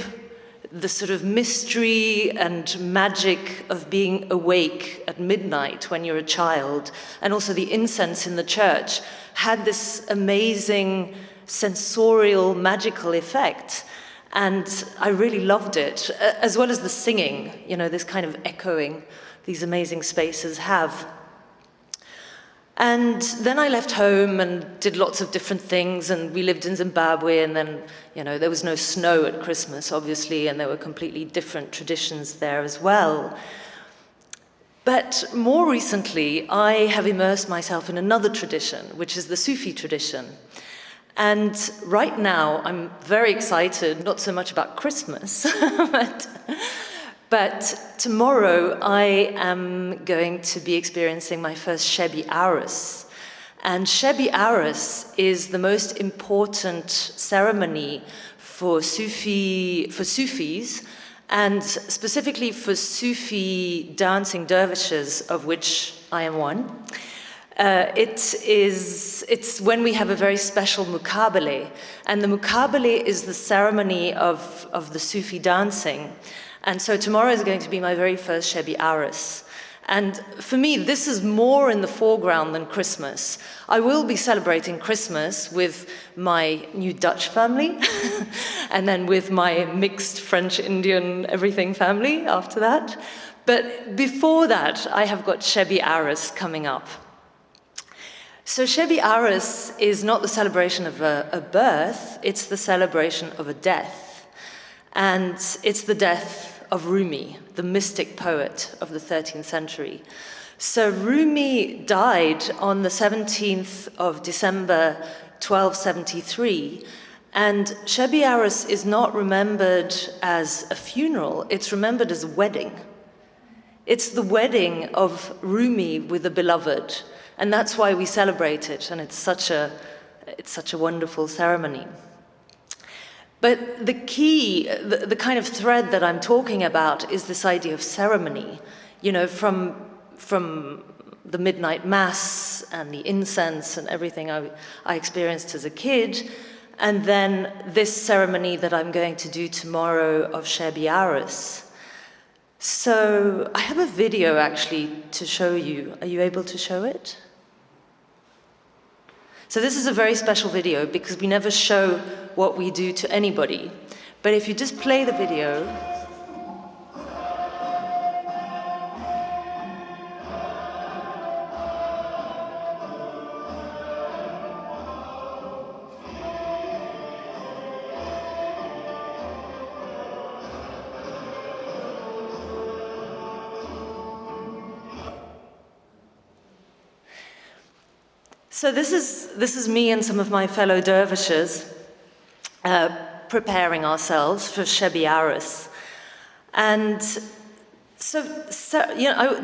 the sort of mystery and magic of being awake at midnight when you're a child, and also the incense in the church, had this amazing sensorial, magical effect. And I really loved it, as well as the singing, this kind of echoing these amazing spaces have. And then I left home and did lots of different things, and we lived in Zimbabwe, and then, there was no snow at Christmas, obviously, and there were completely different traditions there as well. But more recently, I have immersed myself in another tradition, which is the Sufi tradition. And right now, I'm very excited, not so much about Christmas, but tomorrow I am going to be experiencing my first Shebi Arus. And Shebi Arus is the most important ceremony for Sufis, and specifically for Sufi dancing dervishes, of which I am one. It's when we have a very special mukabele, and the mukabele is the ceremony of the Sufi dancing. And so tomorrow is going to be my very first Shebi Arus. And for me, this is more in the foreground than Christmas. I will be celebrating Christmas with my new Dutch family, and then with my mixed French-Indian everything family after that. But before that, I have got Shebi Arus coming up. So Shebi Arus is not the celebration of a birth, it's the celebration of a death. And it's the death of Rumi, the mystic poet of the 13th century. So Rumi died on the 17th of December, 1273, and Shebi Arus is not remembered as a funeral, it's remembered as a wedding. It's the wedding of Rumi with the beloved, and that's why we celebrate it, and it's such a wonderful ceremony. But the key, the kind of thread that I'm talking about is this idea of ceremony. From the midnight mass and the incense and everything I experienced as a kid, and then this ceremony that I'm going to do tomorrow of Shebi Arus. So I have a video actually to show you. Are you able to show it? So this is a very special video because we never show what we do to anybody. But if you just play the video. So this is me and some of my fellow dervishes preparing ourselves for Shebi Aris. And so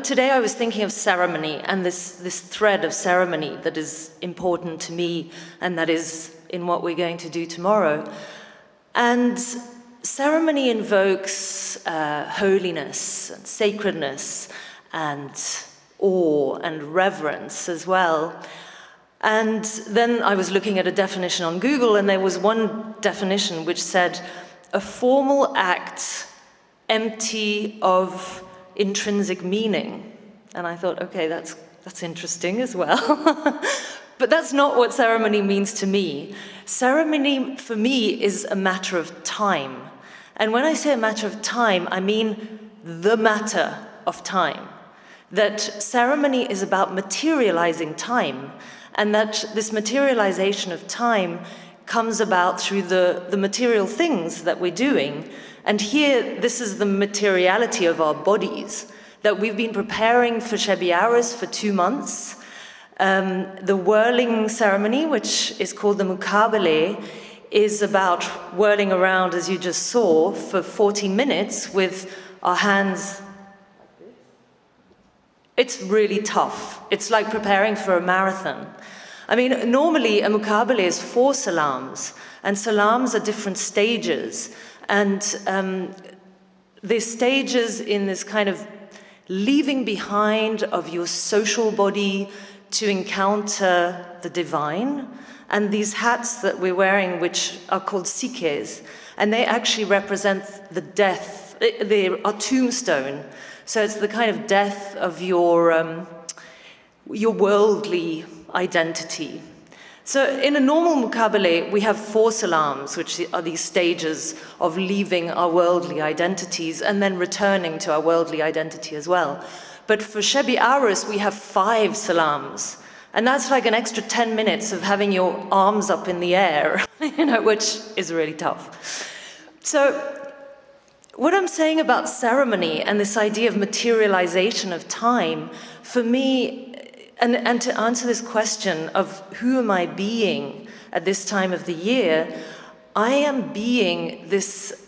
today I was thinking of ceremony and this thread of ceremony that is important to me and that is in what we're going to do tomorrow. And ceremony invokes holiness and sacredness and awe and reverence as well. And then I was looking at a definition on Google, and there was one definition which said, a formal act empty of intrinsic meaning. And I thought, okay, that's interesting as well. But that's not what ceremony means to me. Ceremony, for me, is a matter of time. And when I say a matter of time, I mean the matter of time. That ceremony is about materializing time, and that this materialization of time comes about through the material things that we're doing. And here, this is the materiality of our bodies, that we've been preparing for Shebi Aris for 2 months. The whirling ceremony, which is called the Mukabele, is about whirling around, as you just saw, for 14 minutes with our hands. It's really tough. It's like preparing for a marathon. I mean, normally a Mukabele is 4 salams, and salams are different stages. And there's stages in this kind of leaving behind of your social body to encounter the divine. And these hats that we're wearing, which are called sikhes, and they actually represent the death. They are tombstone. So it's the kind of death of your worldly identity. So in a normal Mukabele, we have 4 salams, which are these stages of leaving our worldly identities and then returning to our worldly identity as well. But for Shebi Aris, we have 5 salams. And that's like an extra 10 minutes of having your arms up in the air, which is really tough. So what I'm saying about ceremony and this idea of materialization of time, for me, and to answer this question of who am I being at this time of the year, I am being this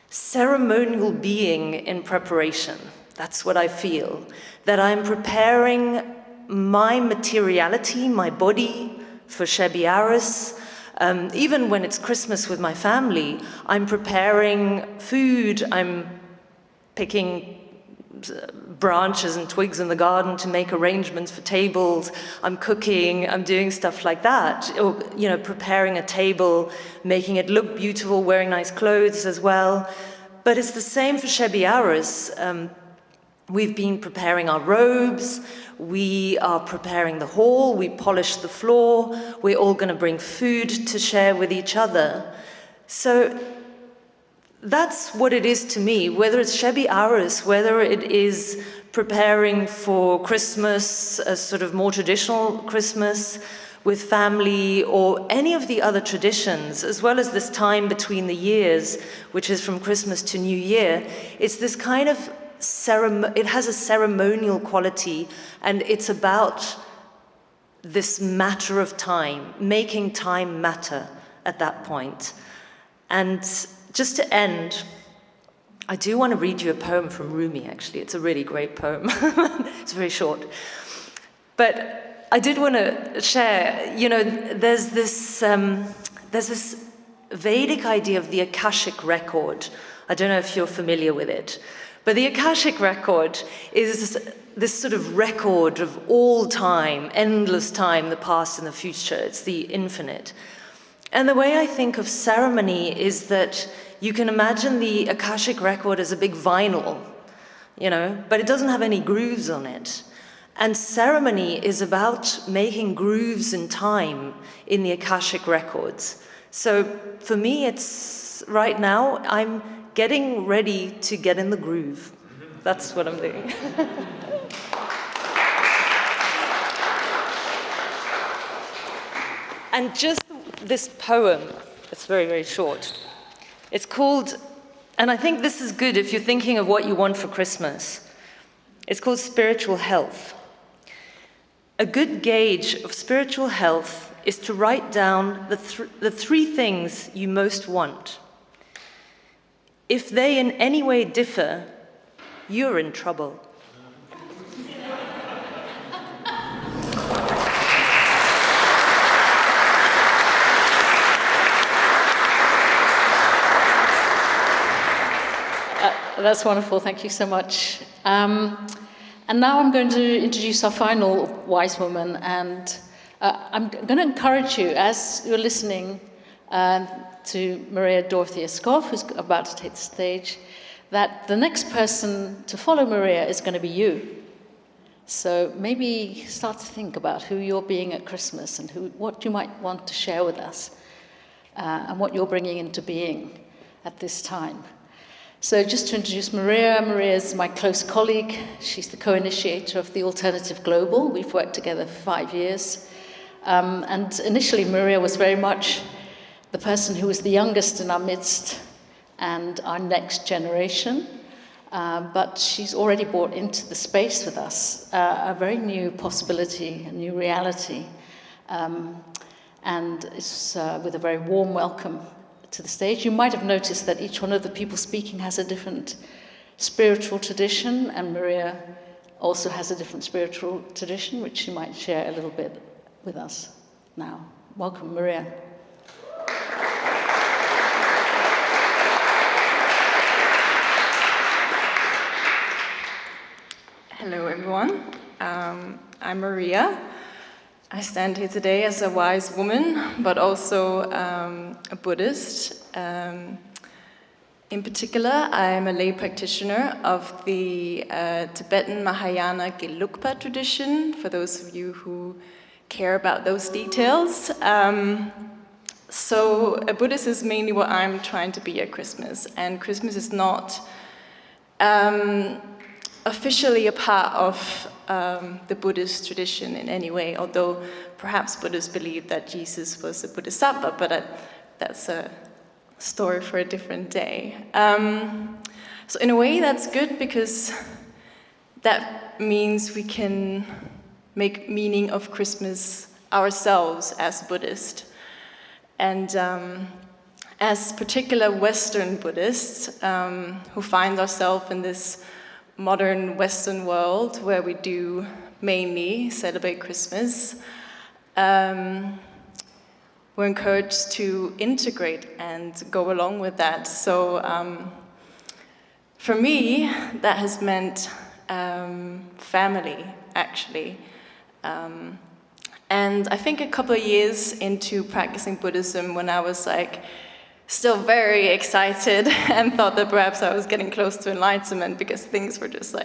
ceremonial being in preparation. That's what I feel. That I'm preparing my materiality, my body, for Shebi Aris. Even when it's Christmas with my family, I'm preparing food, I'm picking branches and twigs in the garden to make arrangements for tables, I'm cooking, I'm doing stuff like that, or, preparing a table, making it look beautiful, wearing nice clothes as well. But it's the same for Shebi Aris. We've been preparing our robes, we are preparing the hall, we polish the floor, we're all going to bring food to share with each other. So that's what it is to me, whether it's Shebi Aris, whether it is preparing for Christmas, a sort of more traditional Christmas with family, or any of the other traditions, as well as this time between the years, which is from Christmas to New Year. It's this kind of it has a ceremonial quality, and it's about this matter of time, making time matter at that point. And just to end, I do want to read you a poem from Rumi, actually. It's a really great poem. It's very short. But I did want to share, there's this Vedic idea of the Akashic record. I don't know if you're familiar with it. But the Akashic record is this sort of record of all time, endless time, the past and the future. It's the infinite. And the way I think of ceremony is that you can imagine the Akashic record as a big vinyl, but it doesn't have any grooves on it. And ceremony is about making grooves in time in the Akashic records. So for me, it's right now, I'm getting ready to get in the groove. That's what I'm doing. And just this poem, it's very, very short. It's called, and I think this is good if you're thinking of what you want for Christmas. It's called Spiritual Health. A good gauge of spiritual health is to write down the three things you most want. If they in any way differ, you're in trouble. That's wonderful, thank you so much. And now I'm going to introduce our final wise woman, and I'm going to encourage you, as you're listening to Maria Dorothea Scof, who's about to take the stage, that the next person to follow Maria is going to be you. So maybe start to think about who you're being at Christmas and what you might want to share with us and what you're bringing into being at this time. So just to introduce Maria, Maria is my close colleague. She's the co-initiator of the Alternative Global. We've worked together for 5 years. And initially, Maria was very much the person who was the youngest in our midst and our next generation. But she's already brought into the space with us a very new possibility, a new reality. And it's with a very warm welcome to the stage. You might have noticed that each one of the people speaking has a different spiritual tradition, and Maria also has a different spiritual tradition, which she might share a little bit with us now. Welcome, Maria. Hello, everyone. I'm Maria. I stand here today as a wise woman, but also a Buddhist. In particular, I'm a lay practitioner of the Tibetan Mahayana Gelugpa tradition, for those of you who care about those details. So a Buddhist is mainly what I'm trying to be at Christmas, and Christmas is not officially a part of the Buddhist tradition in any way, although perhaps Buddhists believe that Jesus was a bodhisattva, but that's a story for a different day. So in a way that's good, because that means we can make meaning of Christmas ourselves as Buddhists. And as particular Western Buddhists who find ourselves in this modern Western world where we do mainly celebrate Christmas, we're encouraged to integrate and go along with that. So for me, that has meant family, actually. And I think a couple of years into practicing Buddhism, when I was still very excited and thought that perhaps I was getting close to enlightenment because things were just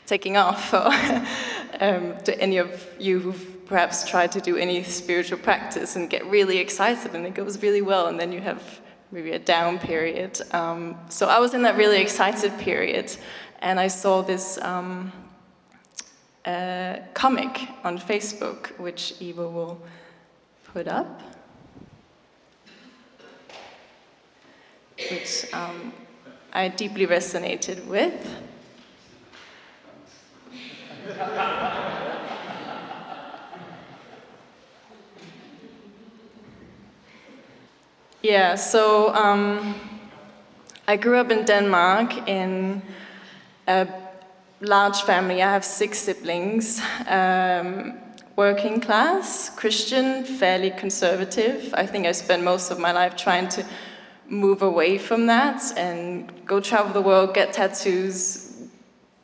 taking off. To any of you who've perhaps tried to do any spiritual practice and get really excited and it goes really well, and then you have maybe a down period. So I was in that really excited period, and I saw this comic on Facebook, which Eva will put up, which I deeply resonated with. Yeah, so I grew up in Denmark in a large family. I have 6 siblings, working class, Christian, fairly conservative. I think I spent most of my life trying to move away from that and go travel the world, get tattoos,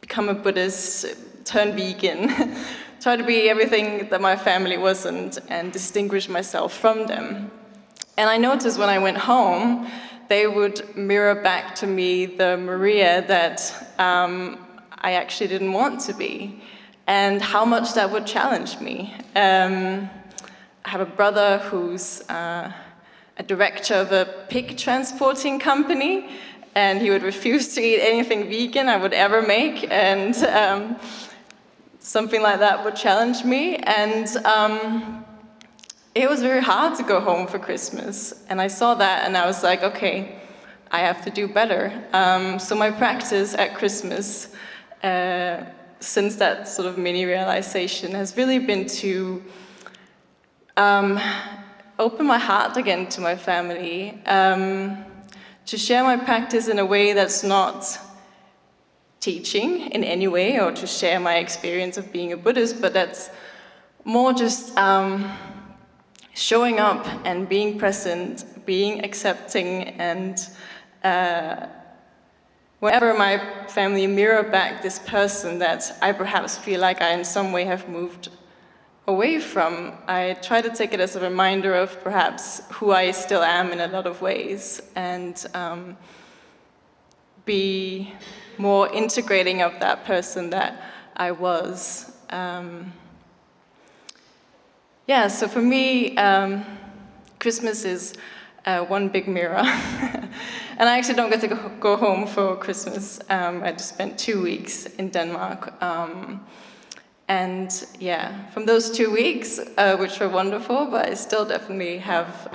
become a Buddhist, turn vegan, try to be everything that my family wasn't and distinguish myself from them. And I noticed when I went home, they would mirror back to me the Maria that I actually didn't want to be, and how much that would challenge me. I have a brother who's a director of a pig transporting company, and he would refuse to eat anything vegan I would ever make, and something like that would challenge me. And it was very hard to go home for Christmas, and I saw that, and I was like, okay, I have to do better. So my practice at Christmas since that sort of mini realization has really been to open my heart again to my family, to share my practice in a way that's not teaching in any way, or to share my experience of being a Buddhist, but that's more just showing up and being present, being accepting, and whenever my family mirror back this person that I perhaps feel like I in some way have moved away from, I try to take it as a reminder of perhaps who I still am in a lot of ways, and be more integrating of that person that I was. Yeah, so for me, Christmas is one big mirror. And I actually don't get to go home for Christmas. I just spent 2 weeks in Denmark. And yeah, from those 2 weeks, which were wonderful, but I still definitely have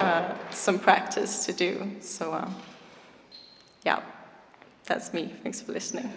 some practice to do. So yeah, that's me. Thanks for listening.